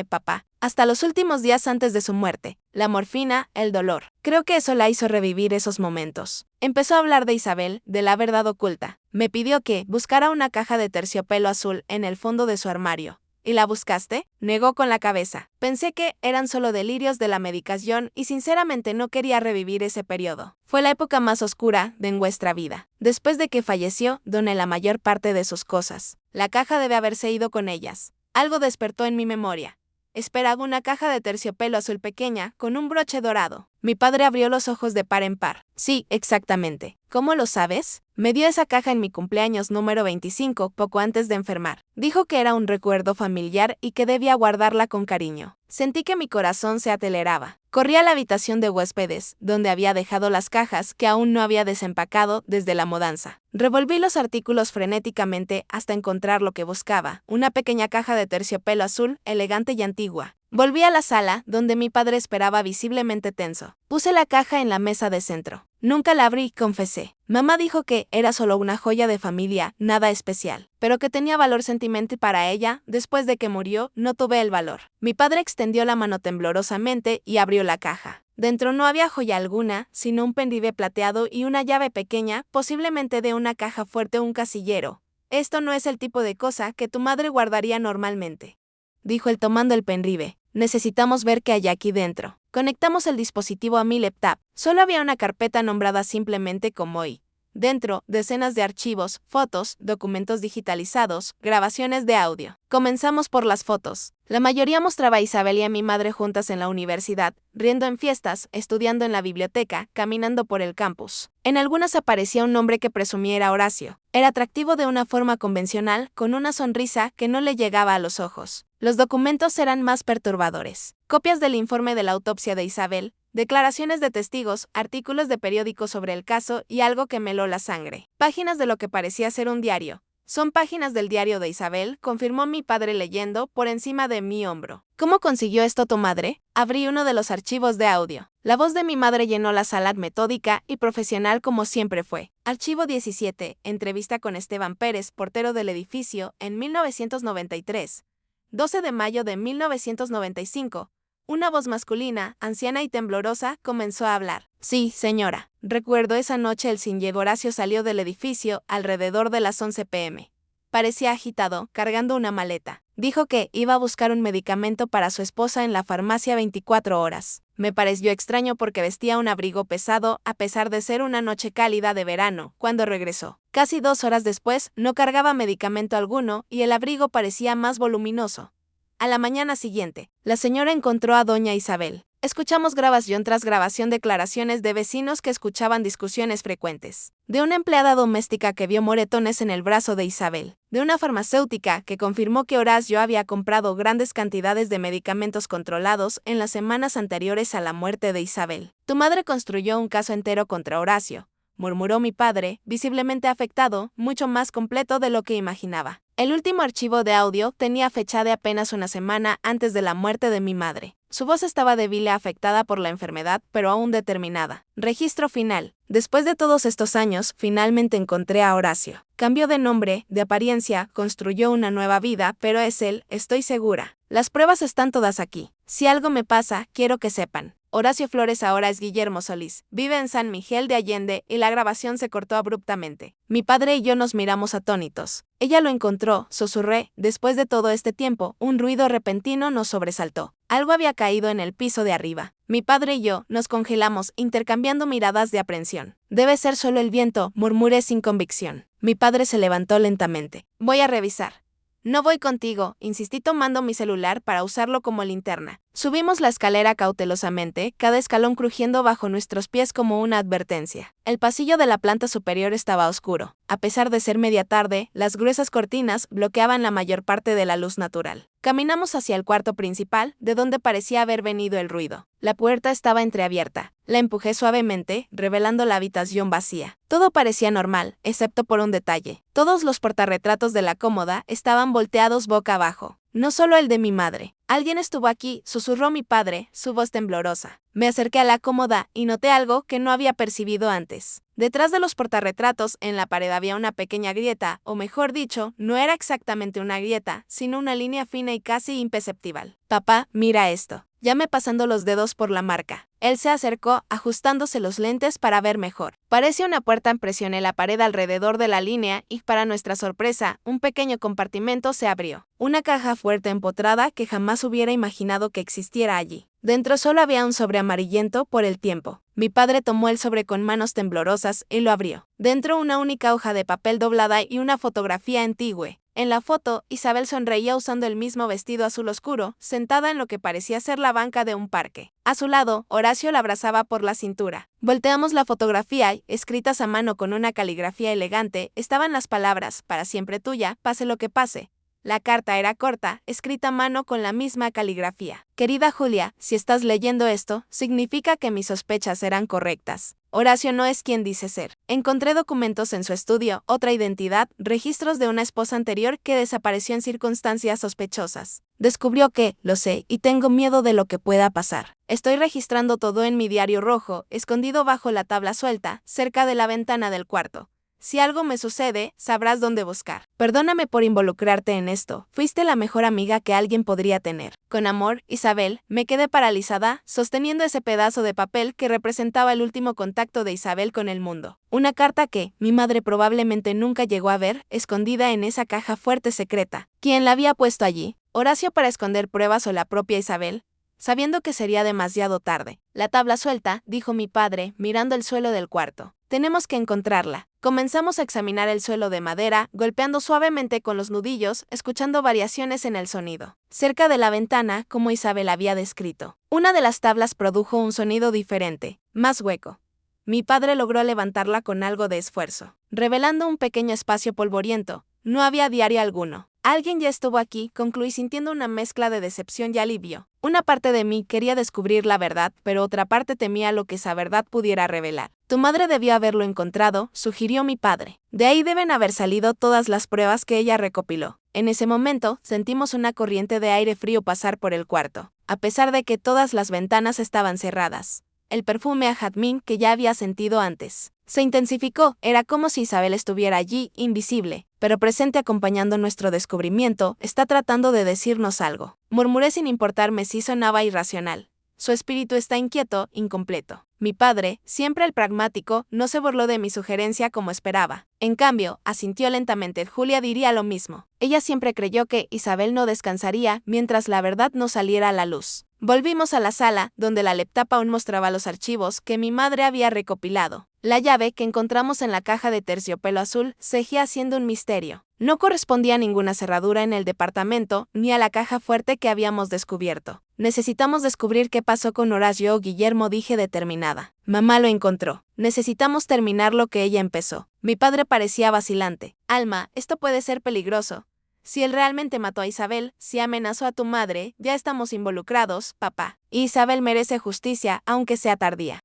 papá? Hasta los últimos días antes de su muerte. La morfina, el dolor. Creo que eso la hizo revivir esos momentos. Empezó a hablar de Isabel, de la verdad oculta. Me pidió que buscara una caja de terciopelo azul en el fondo de su armario. ¿Y la buscaste? Negó con la cabeza. Pensé que eran solo delirios de la medicación y sinceramente no quería revivir ese periodo. Fue la época más oscura de nuestra vida. Después de que falleció, doné la mayor parte de sus cosas. La caja debe haberse ido con ellas. Algo despertó en mi memoria. Esperaba una caja de terciopelo azul pequeña, con un broche dorado. Mi padre abrió los ojos de par en par. Sí, exactamente. ¿Cómo lo sabes? Me dio esa caja en mi cumpleaños número 25, poco antes de enfermar. Dijo que era un recuerdo familiar y que debía guardarla con cariño. Sentí que mi corazón se aceleraba. Corrí a la habitación de huéspedes, donde había dejado las cajas que aún no había desempacado desde la mudanza. Revolví los artículos frenéticamente hasta encontrar lo que buscaba, una pequeña caja de terciopelo azul, elegante y antigua. Volví a la sala, donde mi padre esperaba visiblemente tenso. Puse la caja en la mesa de centro. Nunca la abrí, confesé. Mamá dijo que era solo una joya de familia, nada especial, pero que tenía valor sentimental para ella. Después de que murió, no tuve el valor. Mi padre extendió la mano temblorosamente y abrió la caja. Dentro no había joya alguna, sino un pendrive plateado y una llave pequeña, posiblemente de una caja fuerte o un casillero. Esto no es el tipo de cosa que tu madre guardaría normalmente, dijo él tomando el pendrive. Necesitamos ver qué hay aquí dentro. Conectamos el dispositivo a mi laptop. Solo había una carpeta nombrada simplemente como I. Dentro, decenas de archivos, fotos, documentos digitalizados, grabaciones de audio. Comenzamos por las fotos. La mayoría mostraba a Isabel y a mi madre juntas en la universidad, riendo en fiestas, estudiando en la biblioteca, caminando por el campus. En algunas aparecía un nombre que presumía era Horacio. Era atractivo de una forma convencional, con una sonrisa que no le llegaba a los ojos. Los documentos eran más perturbadores. Copias del informe de la autopsia de Isabel, declaraciones de testigos, artículos de periódicos sobre el caso y algo que me heló la sangre. Páginas de lo que parecía ser un diario. Son páginas del diario de Isabel, confirmó mi padre leyendo por encima de mi hombro. ¿Cómo consiguió esto tu madre? Abrí uno de los archivos de audio. La voz de mi madre llenó la sala metódica y profesional como siempre fue. Archivo 17. Entrevista con Esteban Pérez, portero del edificio, en 1993. 12 de mayo de 1995. Una voz masculina, anciana y temblorosa, comenzó a hablar. Sí, señora. Recuerdo esa noche el señor Horacio salió del edificio alrededor de las 11 p.m. Parecía agitado, cargando una maleta. Dijo que iba a buscar un medicamento para su esposa en la farmacia 24 horas. Me pareció extraño porque vestía un abrigo pesado a pesar de ser una noche cálida de verano. Cuando regresó, casi 2 horas después, no cargaba medicamento alguno y el abrigo parecía más voluminoso. A la mañana siguiente, la señora encontró a doña Isabel. Escuchamos grabación tras grabación, declaraciones de vecinos que escuchaban discusiones frecuentes. De una empleada doméstica que vio moretones en el brazo de Isabel. De una farmacéutica que confirmó que Horacio había comprado grandes cantidades de medicamentos controlados en las semanas anteriores a la muerte de Isabel. Tu madre construyó un caso entero contra Horacio, murmuró mi padre, visiblemente afectado, mucho más completo de lo que imaginaba. El último archivo de audio tenía fecha de apenas una semana antes de la muerte de mi madre. Su voz estaba débil y afectada por la enfermedad, pero aún determinada. Registro final. Después de todos estos años, finalmente encontré a Horacio. Cambió de nombre, de apariencia, construyó una nueva vida, pero es él, estoy segura. Las pruebas están todas aquí. Si algo me pasa, quiero que sepan. Horacio Flores ahora es Guillermo Solís. Vive en San Miguel de Allende y la grabación se cortó abruptamente. Mi padre y yo nos miramos atónitos. Ella lo encontró, susurré. Después de todo este tiempo, un ruido repentino nos sobresaltó. Algo había caído en el piso de arriba. Mi padre y yo nos congelamos, intercambiando miradas de aprensión. Debe ser solo el viento, murmuré sin convicción. Mi padre se levantó lentamente. Voy a revisar. No voy contigo, insistí tomando mi celular para usarlo como linterna. Subimos la escalera cautelosamente, cada escalón crujiendo bajo nuestros pies como una advertencia. El pasillo de la planta superior estaba oscuro. A pesar de ser media tarde, las gruesas cortinas bloqueaban la mayor parte de la luz natural. Caminamos hacia el cuarto principal, de donde parecía haber venido el ruido. La puerta estaba entreabierta. La empujé suavemente, revelando la habitación vacía. Todo parecía normal, excepto por un detalle. Todos los portarretratos de la cómoda estaban volteados boca abajo. No solo el de mi madre. Alguien estuvo aquí, susurró mi padre, su voz temblorosa. Me acerqué a la cómoda y noté algo que no había percibido antes. Detrás de los portarretratos, en la pared había una pequeña grieta, o mejor dicho, no era exactamente una grieta, sino una línea fina y casi imperceptible. Papá, mira esto. Llamé pasando los dedos por la marca. Él se acercó, ajustándose los lentes para ver mejor. Parecía una puerta. Presioné la pared alrededor de la línea y, para nuestra sorpresa, un pequeño compartimento se abrió. Una caja fuerte empotrada que jamás hubiera imaginado que existiera allí. Dentro solo había un sobre amarillento por el tiempo. Mi padre tomó el sobre con manos temblorosas y lo abrió. Dentro una única hoja de papel doblada y una fotografía antigua. En la foto, Isabel sonreía usando el mismo vestido azul oscuro, sentada en lo que parecía ser la banca de un parque. A su lado, Horacio la abrazaba por la cintura. Volteamos la fotografía y, escritas a mano con una caligrafía elegante, estaban las palabras, para siempre tuya, pase lo que pase. La carta era corta, escrita a mano con la misma caligrafía. Querida Julia, si estás leyendo esto, significa que mis sospechas eran correctas. Horacio no es quien dice ser. Encontré documentos en su estudio, otra identidad, registros de una esposa anterior que desapareció en circunstancias sospechosas. Descubrió que, lo sé, y tengo miedo de lo que pueda pasar. Estoy registrando todo en mi diario rojo, escondido bajo la tabla suelta, cerca de la ventana del cuarto. Si algo me sucede, sabrás dónde buscar. Perdóname por involucrarte en esto. Fuiste la mejor amiga que alguien podría tener. Con amor, Isabel. Me quedé paralizada, sosteniendo ese pedazo de papel que representaba el último contacto de Isabel con el mundo. Una carta que, mi madre probablemente nunca llegó a ver, escondida en esa caja fuerte secreta. ¿Quién la había puesto allí? ¿Horacio para esconder pruebas o la propia Isabel? Sabiendo que sería demasiado tarde. La tabla suelta, dijo mi padre, mirando el suelo del cuarto. Tenemos que encontrarla. Comenzamos a examinar el suelo de madera, golpeando suavemente con los nudillos, escuchando variaciones en el sonido. Cerca de la ventana, como Isabel había descrito. Una de las tablas produjo un sonido diferente, más hueco. Mi padre logró levantarla con algo de esfuerzo, revelando un pequeño espacio polvoriento. No había diario alguno. Alguien ya estuvo aquí, concluí sintiendo una mezcla de decepción y alivio. Una parte de mí quería descubrir la verdad, pero otra parte temía lo que esa verdad pudiera revelar. Tu madre debió haberlo encontrado, sugirió mi padre. De ahí deben haber salido todas las pruebas que ella recopiló. En ese momento, sentimos una corriente de aire frío pasar por el cuarto, a pesar de que todas las ventanas estaban cerradas. El perfume a jazmín que ya había sentido antes se intensificó. Era como si Isabel estuviera allí, invisible, pero presente acompañando nuestro descubrimiento. Está tratando de decirnos algo. Murmuré sin importarme si sonaba irracional. Su espíritu está inquieto, incompleto. Mi padre, siempre el pragmático, no se burló de mi sugerencia como esperaba. En cambio, asintió lentamente. Julia diría lo mismo. Ella siempre creyó que Isabel no descansaría mientras la verdad no saliera a la luz. Volvimos a la sala, donde la laptop aún mostraba los archivos que mi madre había recopilado. La llave que encontramos en la caja de terciopelo azul seguía siendo un misterio. No correspondía a ninguna cerradura en el departamento, ni a la caja fuerte que habíamos descubierto. Necesitamos descubrir qué pasó con Horacio o Guillermo, dije determinada. Mamá lo encontró. Necesitamos terminar lo que ella empezó. Mi padre parecía vacilante. Alma, esto puede ser peligroso. Si él realmente mató a Isabel, si amenazó a tu madre, ya estamos involucrados, papá. Y Isabel merece justicia, aunque sea tardía.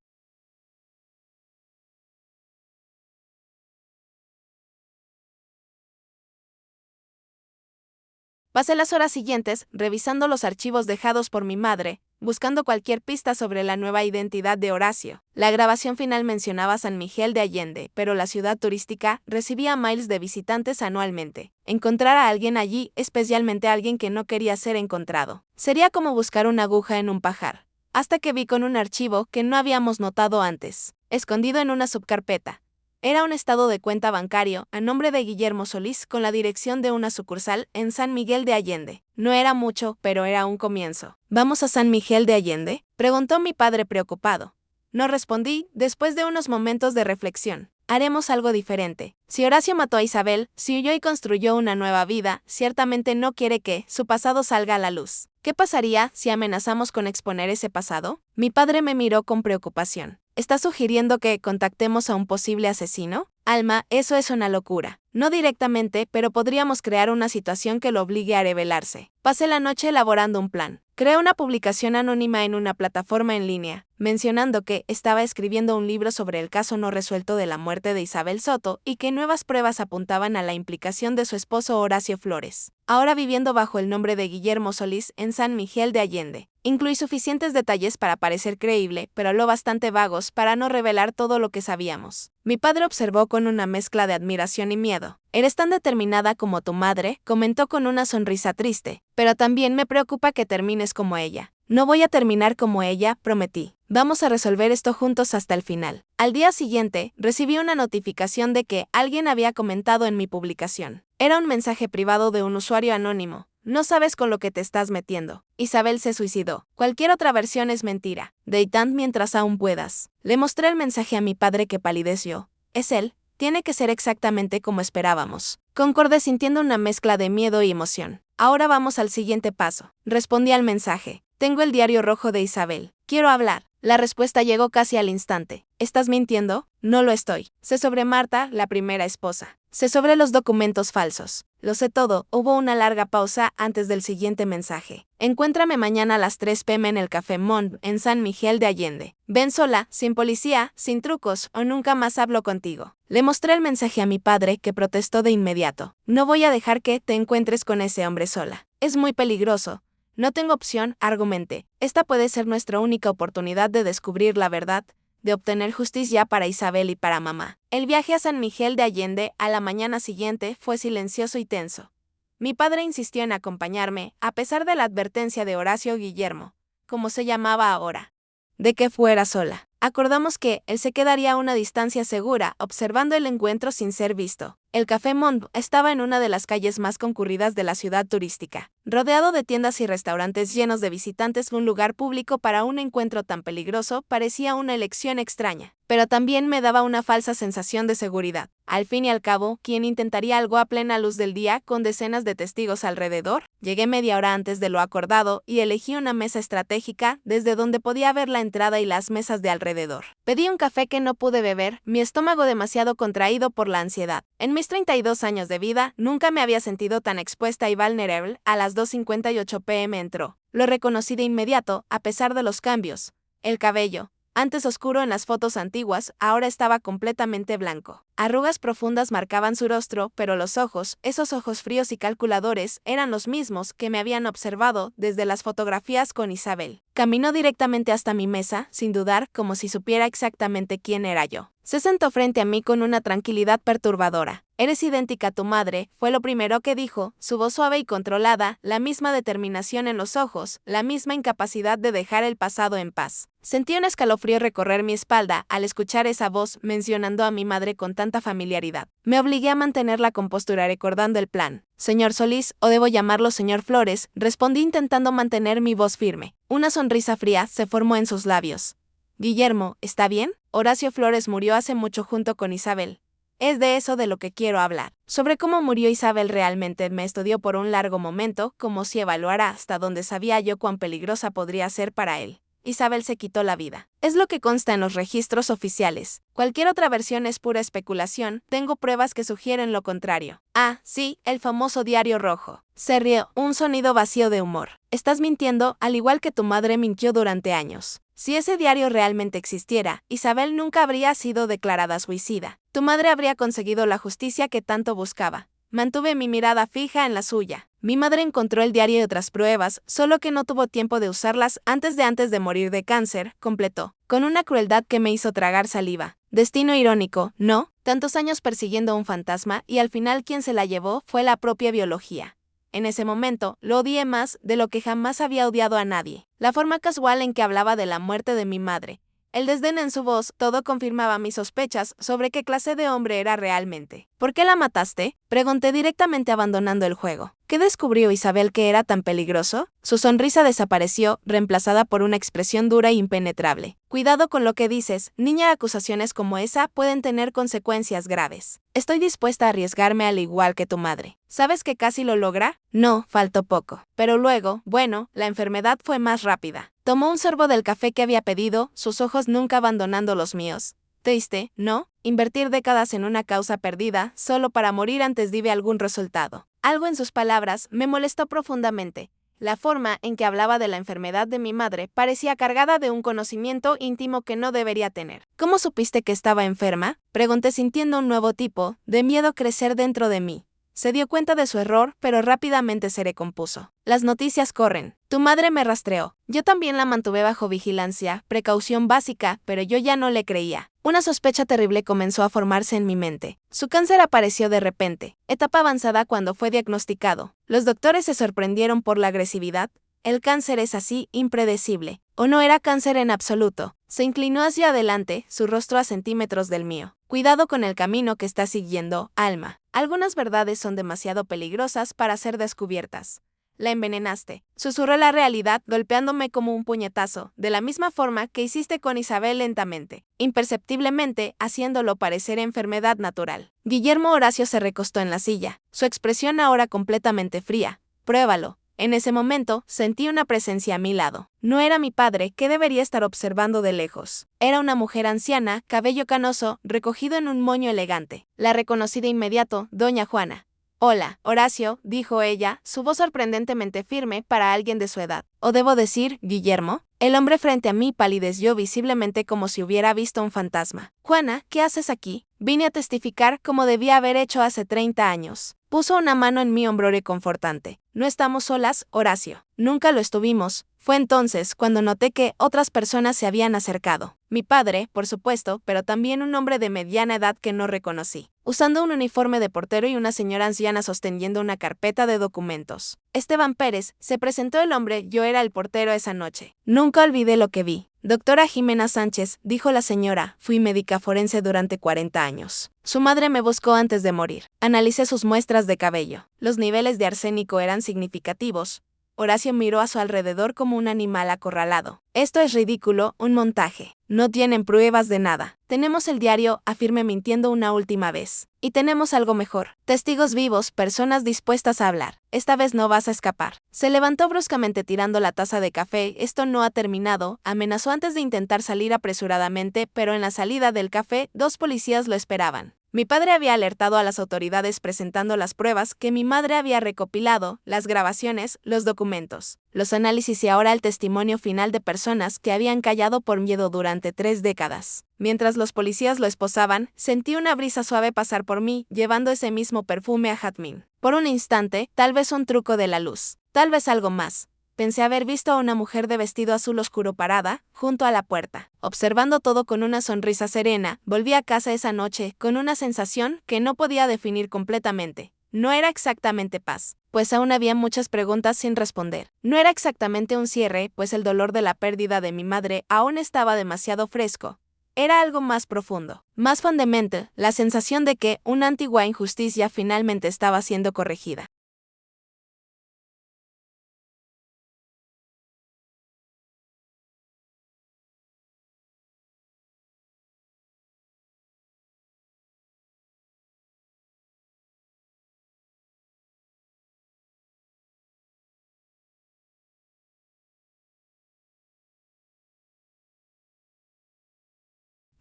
Pasé las horas siguientes revisando los archivos dejados por mi madre, buscando cualquier pista sobre la nueva identidad de Horacio. La grabación final mencionaba San Miguel de Allende, pero la ciudad turística recibía miles de visitantes anualmente. Encontrar a alguien allí, especialmente a alguien que no quería ser encontrado, sería como buscar una aguja en un pajar. Hasta que vi con un archivo que no habíamos notado antes, escondido en una subcarpeta. Era un estado de cuenta bancario a nombre de Guillermo Solís con la dirección de una sucursal en San Miguel de Allende. No era mucho, pero era un comienzo. ¿Vamos a San Miguel de Allende?, preguntó mi padre preocupado. No respondí, después de unos momentos de reflexión. Haremos algo diferente. Si Horacio mató a Isabel, si huyó y construyó una nueva vida, ciertamente no quiere que su pasado salga a la luz. ¿Qué pasaría si amenazamos con exponer ese pasado? Mi padre me miró con preocupación. ¿Estás sugiriendo que contactemos a un posible asesino? Alma, eso es una locura. No directamente, pero podríamos crear una situación que lo obligue a rebelarse. Pasé la noche elaborando un plan. Creé una publicación anónima en una plataforma en línea, mencionando que estaba escribiendo un libro sobre el caso no resuelto de la muerte de Isabel Soto y que nuevas pruebas apuntaban a la implicación de su esposo Horacio Flores, ahora viviendo bajo el nombre de Guillermo Solís en San Miguel de Allende. Incluí suficientes detalles para parecer creíble, pero lo bastante vagos para no revelar todo lo que sabíamos. Mi padre observó con una mezcla de admiración y miedo. «Eres tan determinada como tu madre», comentó con una sonrisa triste, «pero también me preocupa que termines como ella». «No voy a terminar como ella», prometí. «Vamos a resolver esto juntos hasta el final». Al día siguiente, recibí una notificación de que alguien había comentado en mi publicación. Era un mensaje privado de un usuario anónimo. «No sabes con lo que te estás metiendo. Isabel se suicidó. Cualquier otra versión es mentira. Detán mientras aún puedas». Le mostré el mensaje a mi padre, que palideció. «Es él. Tiene que ser exactamente como esperábamos». Concordé sintiendo una mezcla de miedo y emoción. «Ahora vamos al siguiente paso». Respondí al mensaje. «Tengo el diario rojo de Isabel. Quiero hablar». La respuesta llegó casi al instante. «¿Estás mintiendo?». «No lo estoy. Sé sobre Marta, la primera esposa. Sé sobre los documentos falsos. Lo sé todo». Hubo una larga pausa antes del siguiente mensaje. «Encuéntrame mañana a las 3 p.m. en el Café Mont, en San Miguel de Allende. Ven sola, sin policía, sin trucos, o nunca más hablo contigo». Le mostré el mensaje a mi padre, que protestó de inmediato. «No voy a dejar que te encuentres con ese hombre sola. Es muy peligroso». «No tengo opción», argumenté. «Esta puede ser nuestra única oportunidad de descubrir la verdad, de obtener justicia para Isabel y para mamá». El viaje a San Miguel de Allende a la mañana siguiente fue silencioso y tenso. Mi padre insistió en acompañarme, a pesar de la advertencia de Horacio Guillermo, como se llamaba ahora, de que fuera sola. Acordamos que él se quedaría a una distancia segura, observando el encuentro sin ser visto. El Café Mont estaba en una de las calles más concurridas de la ciudad turística. Rodeado de tiendas y restaurantes llenos de visitantes, un lugar público para un encuentro tan peligroso parecía una elección extraña, pero también me daba una falsa sensación de seguridad. Al fin y al cabo, ¿quién intentaría algo a plena luz del día con decenas de testigos alrededor? Llegué media hora antes de lo acordado y elegí una mesa estratégica desde donde podía ver la entrada y las mesas de alrededor. Pedí un café que no pude beber, mi estómago demasiado contraído por la ansiedad. En mis 32 años de vida, nunca me había sentido tan expuesta y vulnerable. A las 2:58 p.m. entró. Lo reconocí de inmediato, a pesar de los cambios. El cabello, antes oscuro en las fotos antiguas, ahora estaba completamente blanco. Arrugas profundas marcaban su rostro, pero los ojos, esos ojos fríos y calculadores, eran los mismos que me habían observado desde las fotografías con Isabel. Caminó directamente hasta mi mesa, sin dudar, como si supiera exactamente quién era yo. Se sentó frente a mí con una tranquilidad perturbadora. «Eres idéntica a tu madre», fue lo primero que dijo, su voz suave y controlada, la misma determinación en los ojos, la misma incapacidad de dejar el pasado en paz. Sentí un escalofrío recorrer mi espalda al escuchar esa voz mencionando a mi madre con tanta familiaridad. Me obligué a mantener la compostura recordando el plan. «Señor Solís, o debo llamarlo señor Flores», respondí intentando mantener mi voz firme. Una sonrisa fría se formó en sus labios. «Guillermo, ¿está bien?». Horacio Flores murió hace mucho junto con Isabel. Es de eso de lo que quiero hablar. Sobre cómo murió Isabel realmente. Me estudió por un largo momento, como si evaluara hasta dónde sabía yo cuán peligrosa podría ser para él. Isabel se quitó la vida. Es lo que consta en los registros oficiales. Cualquier otra versión es pura especulación, tengo pruebas que sugieren lo contrario. «Ah, sí, el famoso diario rojo». Se rió, un sonido vacío de humor. «Estás mintiendo, al igual que tu madre mintió durante años. Si ese diario realmente existiera, Isabel nunca habría sido declarada suicida. Tu madre habría conseguido la justicia que tanto buscaba». Mantuve mi mirada fija en la suya. «Mi madre encontró el diario y otras pruebas, solo que no tuvo tiempo de usarlas antes de morir de cáncer», completó, con una crueldad que me hizo tragar saliva. Destino irónico, ¿no? Tantos años persiguiendo a un fantasma y al final quien se la llevó fue la propia biología. En ese momento, lo odié más de lo que jamás había odiado a nadie. La forma casual en que hablaba de la muerte de mi madre, el desdén en su voz, todo confirmaba mis sospechas sobre qué clase de hombre era realmente. «¿Por qué la mataste?», pregunté directamente abandonando el juego. ¿Qué descubrió Isabel que era tan peligroso? Su sonrisa desapareció, reemplazada por una expresión dura e impenetrable. Cuidado con lo que dices, niña, acusaciones como esa pueden tener consecuencias graves. Estoy dispuesta a arriesgarme al igual que tu madre. ¿Sabes que casi lo logra? No, faltó poco. Pero luego, bueno, la enfermedad fue más rápida. Tomó un sorbo del café que había pedido, sus ojos nunca abandonando los míos. Triste, ¿no? Invertir décadas en una causa perdida, solo para morir antes de ver algún resultado. Algo en sus palabras me molestó profundamente. La forma en que hablaba de la enfermedad de mi madre parecía cargada de un conocimiento íntimo que no debería tener. ¿Cómo supiste que estaba enferma? Pregunté sintiendo un nuevo tipo de miedo crecer dentro de mí. Se dio cuenta de su error, pero rápidamente se recompuso. Las noticias corren. Tu madre me rastreó. Yo también la mantuve bajo vigilancia, precaución básica, pero yo ya no le creía. Una sospecha terrible comenzó a formarse en mi mente. Su cáncer apareció de repente, etapa avanzada cuando fue diagnosticado. Los doctores se sorprendieron por la agresividad. El cáncer es así, impredecible. ¿O no era cáncer en absoluto? Se inclinó hacia adelante, su rostro a centímetros del mío. Cuidado con el camino que estás siguiendo, Alma. Algunas verdades son demasiado peligrosas para ser descubiertas. La envenenaste. Susurró la realidad, golpeándome como un puñetazo, de la misma forma que hiciste con Isabel lentamente, imperceptiblemente, haciéndolo parecer enfermedad natural. Guillermo Horacio se recostó en la silla, su expresión ahora completamente fría. Pruébalo. En ese momento, sentí una presencia a mi lado. No era mi padre, que debería estar observando de lejos. Era una mujer anciana, cabello canoso, recogido en un moño elegante. La reconocí de inmediato, doña Juana. Hola, Horacio, dijo ella, su voz sorprendentemente firme para alguien de su edad. ¿O debo decir, Guillermo? El hombre frente a mí palideció visiblemente como si hubiera visto un fantasma. Juana, ¿qué haces aquí? Vine a testificar como debía haber hecho hace 30 años. Puso una mano en mi hombro reconfortante. No estamos solas, Horacio. Nunca lo estuvimos. Fue entonces cuando noté que otras personas se habían acercado. Mi padre, por supuesto, pero también un hombre de mediana edad que no reconocí, usando un uniforme de portero y una señora anciana sosteniendo una carpeta de documentos. Esteban Pérez, se presentó el hombre, yo era el portero esa noche. Nunca olvidé lo que vi. Doctora Jimena Sánchez, dijo la señora, fui médica forense durante 40 años. Su madre me buscó antes de morir. Analicé sus muestras de cabello. Los niveles de arsénico eran significativos. Horacio miró a su alrededor como un animal acorralado. Esto es ridículo, un montaje. No tienen pruebas de nada. Tenemos el diario, afirmé mintiendo una última vez. Y tenemos algo mejor. Testigos vivos, personas dispuestas a hablar. Esta vez no vas a escapar. Se levantó bruscamente tirando la taza de café. Esto no ha terminado, amenazó antes de intentar salir apresuradamente, pero en la salida del café, 2 policías lo esperaban. Mi padre había alertado a las autoridades presentando las pruebas que mi madre había recopilado, las grabaciones, los documentos, los análisis y ahora el testimonio final de personas que habían callado por miedo durante 3 décadas. Mientras los policías lo esposaban, sentí una brisa suave pasar por mí, llevando ese mismo perfume a jazmín. Por un instante, tal vez un truco de la luz, tal vez algo más. Pensé haber visto a una mujer de vestido azul oscuro parada, junto a la puerta. Observando todo con una sonrisa serena, volví a casa esa noche, con una sensación que no podía definir completamente. No era exactamente paz, pues aún había muchas preguntas sin responder. No era exactamente un cierre, pues el dolor de la pérdida de mi madre aún estaba demasiado fresco. Era algo más profundo, más fundamental, la sensación de que una antigua injusticia finalmente estaba siendo corregida.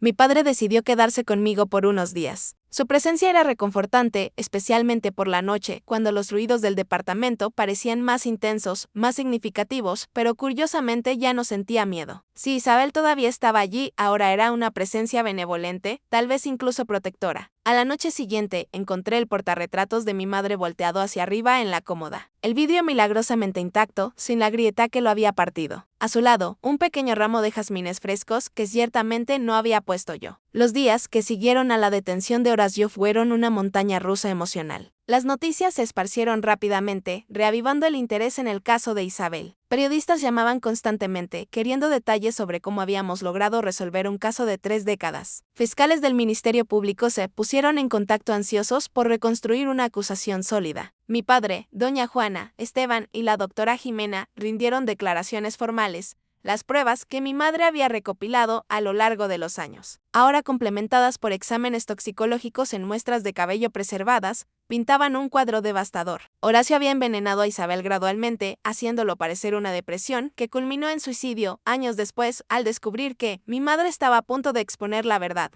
Mi padre decidió quedarse conmigo por unos días. Su presencia era reconfortante, especialmente por la noche, cuando los ruidos del departamento parecían más intensos, más significativos, pero curiosamente ya no sentía miedo. Si Isabel todavía estaba allí, ahora era una presencia benevolente, tal vez incluso protectora. A la noche siguiente, encontré el portarretratos de mi madre volteado hacia arriba en la cómoda. El vidrio milagrosamente intacto, sin la grieta que lo había partido. A su lado, un pequeño ramo de jazmines frescos que ciertamente no había puesto yo. Los días que siguieron a la detención de Horacio fueron una montaña rusa emocional. Las noticias se esparcieron rápidamente, reavivando el interés en el caso de Isabel. Periodistas llamaban constantemente, queriendo detalles sobre cómo habíamos logrado resolver un caso de 3 décadas. Fiscales del Ministerio Público se pusieron en contacto ansiosos por reconstruir una acusación sólida. Mi padre, doña Juana, Esteban y la doctora Jimena rindieron declaraciones formales, las pruebas que mi madre había recopilado a lo largo de los años, ahora complementadas por exámenes toxicológicos en muestras de cabello preservadas, pintaban un cuadro devastador. Horacio había envenenado a Isabel gradualmente, haciéndolo parecer una depresión que culminó en suicidio años después al descubrir que mi madre estaba a punto de exponer la verdad.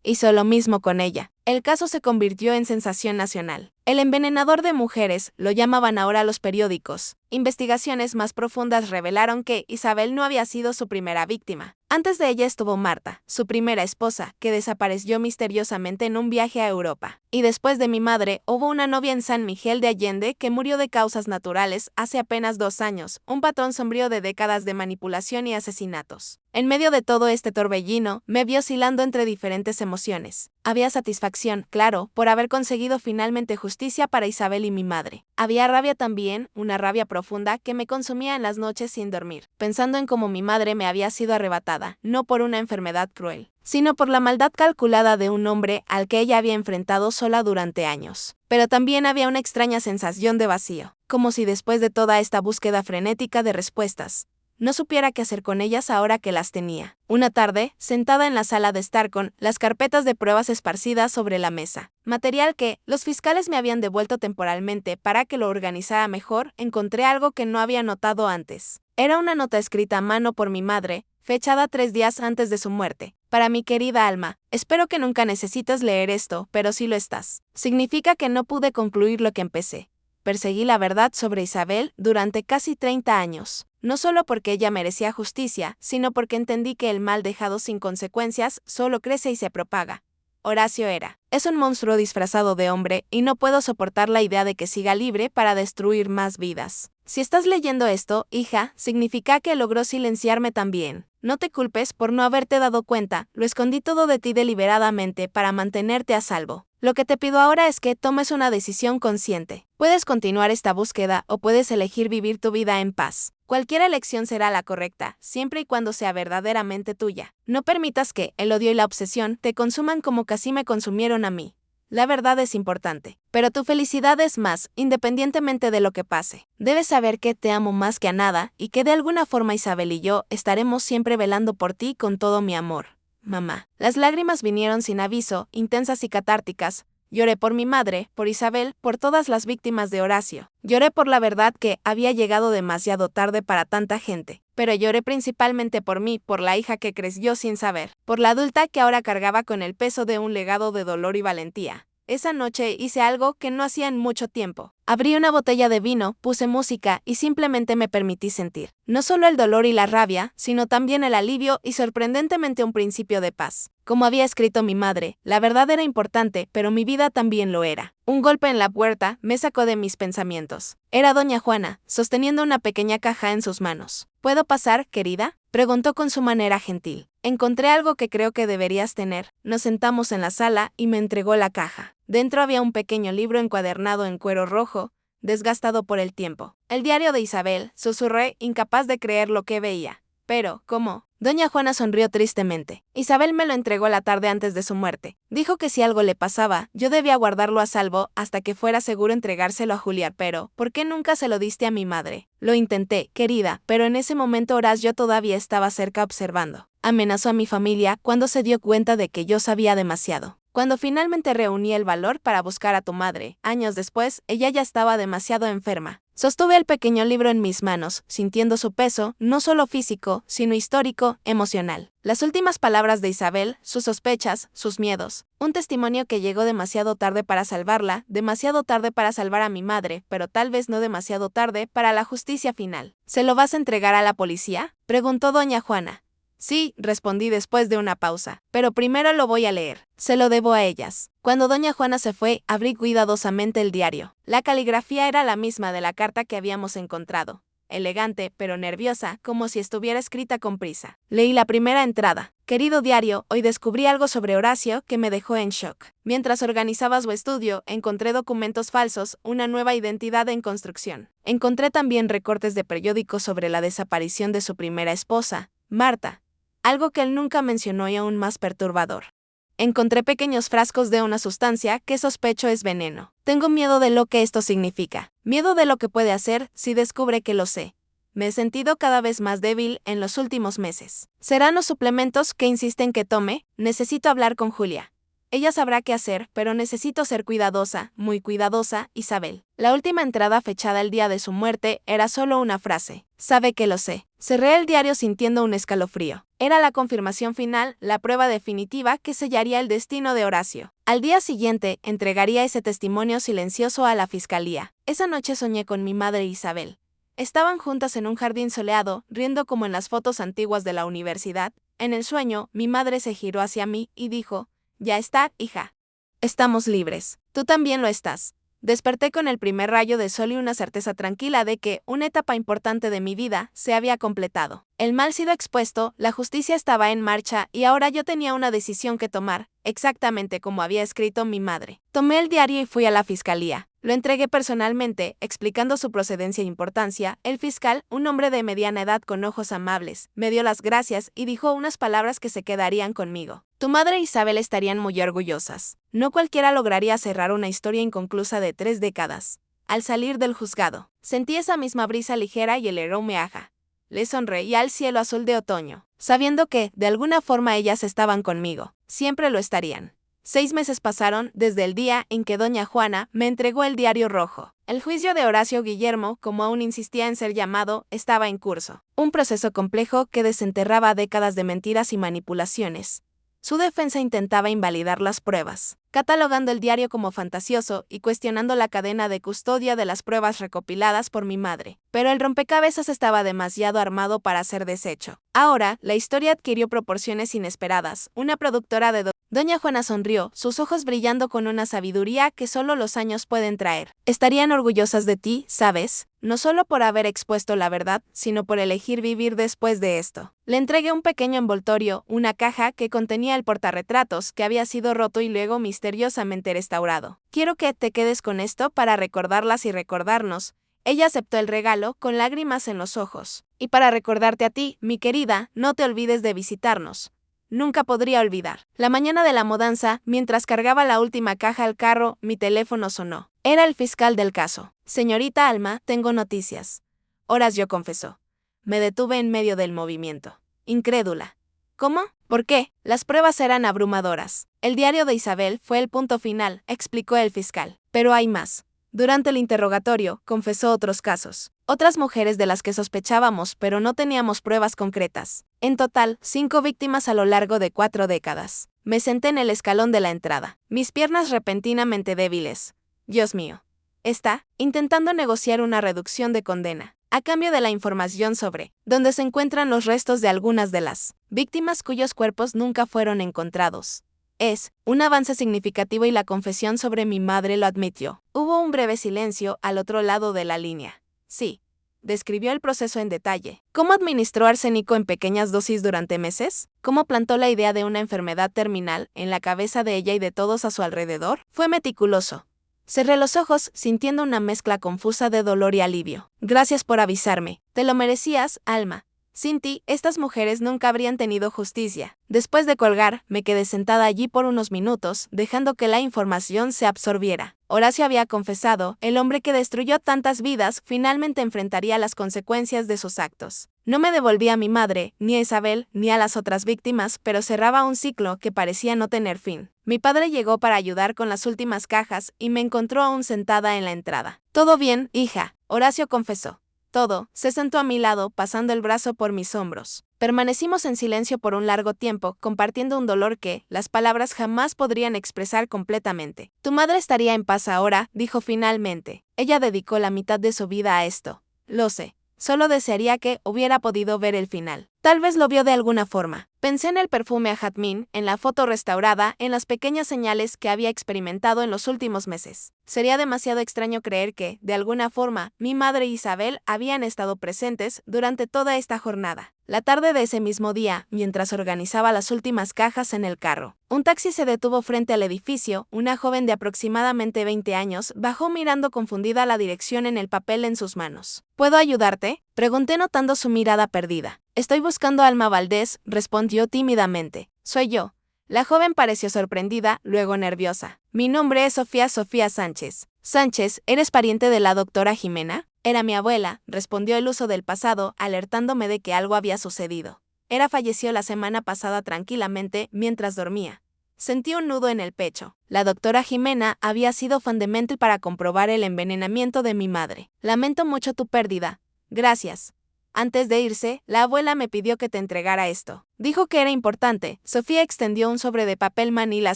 Hizo lo mismo con ella. El caso se convirtió en sensación nacional. El envenenador de mujeres, lo llamaban ahora los periódicos. Investigaciones más profundas revelaron que Isabel no había sido su primera víctima. Antes de ella estuvo Marta, su primera esposa, que desapareció misteriosamente en un viaje a Europa. Y después de mi madre, hubo una novia en San Miguel de Allende que murió de causas naturales hace apenas 2 años, un patrón sombrío de décadas de manipulación y asesinatos. En medio de todo este torbellino, me vi oscilando entre diferentes emociones. Había satisfacción, claro, por haber conseguido finalmente justicia para Isabel y mi madre. Había rabia también, una rabia profunda que me consumía en las noches sin dormir, pensando en cómo mi madre me había sido arrebatada, no por una enfermedad cruel, sino por la maldad calculada de un hombre al que ella había enfrentado sola durante años. Pero también había una extraña sensación de vacío, como si después de toda esta búsqueda frenética de respuestas, no supiera qué hacer con ellas ahora que las tenía. Una tarde, sentada en la sala de estar con las carpetas de pruebas esparcidas sobre la mesa, material que los fiscales me habían devuelto temporalmente para que lo organizara mejor, encontré algo que no había notado antes. Era una nota escrita a mano por mi madre, fechada 3 días antes de su muerte. Para mi querida Alma, espero que nunca necesites leer esto, pero si lo estás. Significa que no pude concluir lo que empecé. Perseguí la verdad sobre Isabel durante casi 30 años. No solo porque ella merecía justicia, sino porque entendí que el mal dejado sin consecuencias solo crece y se propaga. Horacio es un monstruo disfrazado de hombre y no puedo soportar la idea de que siga libre para destruir más vidas. Si estás leyendo esto, hija, significa que logró silenciarme también. No te culpes por no haberte dado cuenta, lo escondí todo de ti deliberadamente para mantenerte a salvo. Lo que te pido ahora es que tomes una decisión consciente. Puedes continuar esta búsqueda o puedes elegir vivir tu vida en paz. Cualquier elección será la correcta, siempre y cuando sea verdaderamente tuya. No permitas que el odio y la obsesión te consuman como casi me consumieron a mí. La verdad es importante, pero tu felicidad es más, independientemente de lo que pase. Debes saber que te amo más que a nada y que de alguna forma Isabel y yo estaremos siempre velando por ti con todo mi amor. Mamá. Las lágrimas vinieron sin aviso, intensas y catárticas. Lloré por mi madre, por Isabel, por todas las víctimas de Horacio. Lloré por la verdad que había llegado demasiado tarde para tanta gente. Pero lloré principalmente por mí, por la hija que creció sin saber, por la adulta que ahora cargaba con el peso de un legado de dolor y valentía. Esa noche hice algo que no hacía en mucho tiempo. Abrí una botella de vino, puse música y simplemente me permití sentir. No solo el dolor y la rabia, sino también el alivio y sorprendentemente un principio de paz. Como había escrito mi madre, la verdad era importante, pero mi vida también lo era. Un golpe en la puerta me sacó de mis pensamientos. Era doña Juana, sosteniendo una pequeña caja en sus manos. ¿Puedo pasar, querida?, preguntó con su manera gentil. Encontré algo que creo que deberías tener. Nos sentamos en la sala y me entregó la caja. Dentro había un pequeño libro encuadernado en cuero rojo, desgastado por el tiempo. El diario de Isabel, susurré, incapaz de creer lo que veía. Pero, ¿cómo? Doña Juana sonrió tristemente. Isabel me lo entregó la tarde antes de su muerte. Dijo que si algo le pasaba, yo debía guardarlo a salvo hasta que fuera seguro entregárselo a Julia, pero ¿por qué nunca se lo diste a mi madre? Lo intenté, querida, pero en ese momento Horacio todavía estaba cerca observando. Amenazó a mi familia cuando se dio cuenta de que yo sabía demasiado. Cuando finalmente reuní el valor para buscar a tu madre, años después, ella ya estaba demasiado enferma. Sostuve el pequeño libro en mis manos, sintiendo su peso, no solo físico, sino histórico, emocional. Las últimas palabras de Isabel, sus sospechas, sus miedos. Un testimonio que llegó demasiado tarde para salvarla, demasiado tarde para salvar a mi madre, pero tal vez no demasiado tarde para la justicia final. ¿Se lo vas a entregar a la policía?, preguntó doña Juana. Sí, respondí después de una pausa, pero primero lo voy a leer. Se lo debo a ellas. Cuando doña Juana se fue, abrí cuidadosamente el diario. La caligrafía era la misma de la carta que habíamos encontrado. Elegante, pero nerviosa, como si estuviera escrita con prisa. Leí la primera entrada. Querido diario, hoy descubrí algo sobre Horacio que me dejó en shock. Mientras organizaba su estudio, encontré documentos falsos, una nueva identidad en construcción. Encontré también recortes de periódicos sobre la desaparición de su primera esposa, Marta, algo que él nunca mencionó y aún más perturbador. Encontré pequeños frascos de una sustancia que sospecho es veneno. Tengo miedo de lo que esto significa. Miedo de lo que puede hacer si descubre que lo sé. Me he sentido cada vez más débil en los últimos meses. ¿Serán los suplementos que insisten que tome? Necesito hablar con Julia. Ella sabrá qué hacer, pero necesito ser cuidadosa, muy cuidadosa, Isabel. La última entrada fechada el día de su muerte era solo una frase. Sabe que lo sé. Cerré el diario sintiendo un escalofrío. Era la confirmación final, la prueba definitiva que sellaría el destino de Horacio. Al día siguiente, entregaría ese testimonio silencioso a la fiscalía. Esa noche soñé con mi madre Isabel. Estaban juntas en un jardín soleado, riendo como en las fotos antiguas de la universidad. En el sueño, mi madre se giró hacia mí y dijo: «Ya está, hija. Estamos libres. Tú también lo estás». Desperté con el primer rayo de sol y una certeza tranquila de que una etapa importante de mi vida se había completado. El mal sido expuesto, la justicia estaba en marcha y ahora yo tenía una decisión que tomar, exactamente como había escrito mi madre. Tomé el diario y fui a la fiscalía. Lo entregué personalmente, explicando su procedencia e importancia. El fiscal, un hombre de mediana edad con ojos amables, me dio las gracias y dijo unas palabras que se quedarían conmigo. Tu madre e Isabel estarían muy orgullosas. No cualquiera lograría cerrar una historia inconclusa de 3 décadas. Al salir del juzgado, sentí esa misma brisa ligera y el aroma aja. Le sonreí al cielo azul de otoño, sabiendo que, de alguna forma, ellas estaban conmigo. Siempre lo estarían. 6 meses pasaron desde el día en que doña Juana me entregó el diario rojo. El juicio de Horacio Guillermo, como aún insistía en ser llamado, estaba en curso. Un proceso complejo que desenterraba décadas de mentiras y manipulaciones. Su defensa intentaba invalidar las pruebas, catalogando el diario como fantasioso y cuestionando la cadena de custodia de las pruebas recopiladas por mi madre. Pero el rompecabezas estaba demasiado armado para ser deshecho. Ahora, la historia adquirió proporciones inesperadas. Una productora de Doña Juana sonrió, sus ojos brillando con una sabiduría que solo los años pueden traer. Estarían orgullosas de ti, ¿sabes? No solo por haber expuesto la verdad, sino por elegir vivir después de esto. Le entregué un pequeño envoltorio, una caja que contenía el portarretratos que había sido roto y luego misteriosamente restaurado. Quiero que te quedes con esto para recordarlas y recordarnos. Ella aceptó el regalo con lágrimas en los ojos. Y para recordarte a ti, mi querida, no te olvides de visitarnos. Nunca podría olvidar. La mañana de la mudanza, mientras cargaba la última caja al carro, mi teléfono sonó. Era el fiscal del caso. Señorita Alma, tengo noticias. Horacio confesó. Me detuve en medio del movimiento. Incrédula. ¿Cómo? ¿Por qué? Las pruebas eran abrumadoras. El diario de Isabel fue el punto final, explicó el fiscal. Pero hay más. Durante el interrogatorio, confesó otros casos. Otras mujeres de las que sospechábamos, pero no teníamos pruebas concretas. En total, 5 víctimas a lo largo de 4 décadas. Me senté en el escalón de la entrada, mis piernas repentinamente débiles. Dios mío. Está intentando negociar una reducción de condena, a cambio de la información sobre dónde se encuentran los restos de algunas de las víctimas cuyos cuerpos nunca fueron encontrados. Es un avance significativo y la confesión sobre mi madre lo admitió. Hubo un breve silencio al otro lado de la línea. Sí. Describió el proceso en detalle. ¿Cómo administró arsénico en pequeñas dosis durante meses? ¿Cómo plantó la idea de una enfermedad terminal en la cabeza de ella y de todos a su alrededor? Fue meticuloso. Cerré los ojos, sintiendo una mezcla confusa de dolor y alivio. Gracias por avisarme. Te lo merecías, Alma. Sin ti, estas mujeres nunca habrían tenido justicia. Después de colgar, me quedé sentada allí por unos minutos, dejando que la información se absorbiera. Horacio había confesado, el hombre que destruyó tantas vidas finalmente enfrentaría las consecuencias de sus actos. No me devolví a mi madre, ni a Isabel, ni a las otras víctimas, pero cerraba un ciclo que parecía no tener fin. Mi padre llegó para ayudar con las últimas cajas y me encontró aún sentada en la entrada. «Todo bien, hija», Horacio confesó. Todo, se sentó a mi lado, pasando el brazo por mis hombros. Permanecimos en silencio por un largo tiempo, compartiendo un dolor que las palabras jamás podrían expresar completamente. Tu madre estaría en paz ahora, dijo finalmente. Ella dedicó la mitad de su vida a esto. Lo sé. Solo desearía que hubiera podido ver el final. Tal vez lo vio de alguna forma. Pensé en el perfume a jazmín, en la foto restaurada, en las pequeñas señales que había experimentado en los últimos meses. Sería demasiado extraño creer que, de alguna forma, mi madre e Isabel habían estado presentes durante toda esta jornada. La tarde de ese mismo día, mientras organizaba las últimas cajas en el carro, un taxi se detuvo frente al edificio. Una joven de aproximadamente 20 años bajó mirando confundida la dirección en el papel en sus manos. ¿Puedo ayudarte?, pregunté notando su mirada perdida. Estoy buscando a Alma Valdés, respondió tímidamente. Soy yo. La joven pareció sorprendida, luego nerviosa. Mi nombre es Sofía Sánchez. Sánchez, ¿eres pariente de la doctora Jimena? Era mi abuela, respondió el uso del pasado, alertándome de que algo había sucedido. Falleció la semana pasada tranquilamente mientras dormía. Sentí un nudo en el pecho. La doctora Jimena había sido fundamental para comprobar el envenenamiento de mi madre. Lamento mucho tu pérdida. Gracias. Antes de irse, la abuela me pidió que te entregara esto. Dijo que era importante. Sofía extendió un sobre de papel manila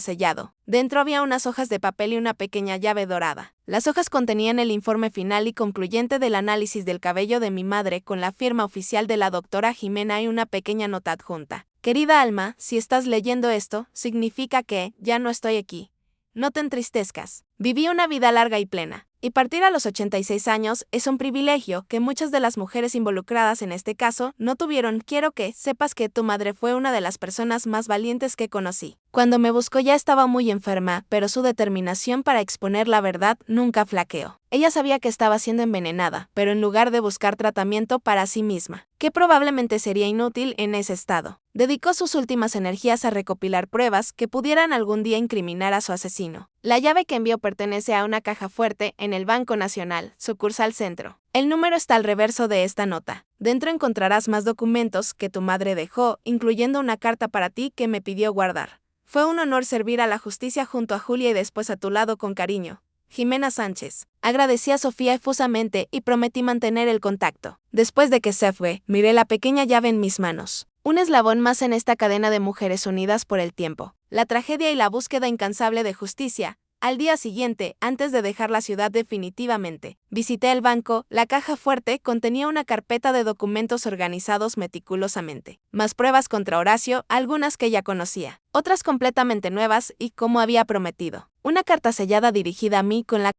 sellado. Dentro había unas hojas de papel y una pequeña llave dorada. Las hojas contenían el informe final y concluyente del análisis del cabello de mi madre con la firma oficial de la doctora Jimena y una pequeña nota adjunta. Querida Alma, si estás leyendo esto, significa que ya no estoy aquí. No te entristezcas. Viví una vida larga y plena. Y partir a los 86 años es un privilegio que muchas de las mujeres involucradas en este caso no tuvieron. Quiero que sepas que tu madre fue una de las personas más valientes que conocí. Cuando me buscó ya estaba muy enferma, pero su determinación para exponer la verdad nunca flaqueó. Ella sabía que estaba siendo envenenada, pero en lugar de buscar tratamiento para sí misma, que probablemente sería inútil en ese estado, dedicó sus últimas energías a recopilar pruebas que pudieran algún día incriminar a su asesino. La llave que envió pertenece a una caja fuerte en el Banco Nacional, sucursal Centro. El número está al reverso de esta nota. Dentro encontrarás más documentos que tu madre dejó, incluyendo una carta para ti que me pidió guardar. Fue un honor servir a la justicia junto a Julia y después a tu lado con cariño. Jimena Sánchez. Agradecí a Sofía efusamente y prometí mantener el contacto. Después de que se fue, miré la pequeña llave en mis manos. Un eslabón más en esta cadena de mujeres unidas por el tiempo. La tragedia y la búsqueda incansable de justicia. Al día siguiente, antes de dejar la ciudad definitivamente, visité el banco. La caja fuerte contenía una carpeta de documentos organizados meticulosamente. Más pruebas contra Horacio, algunas que ya conocía, otras completamente nuevas y, como había prometido, una carta sellada dirigida a mí con la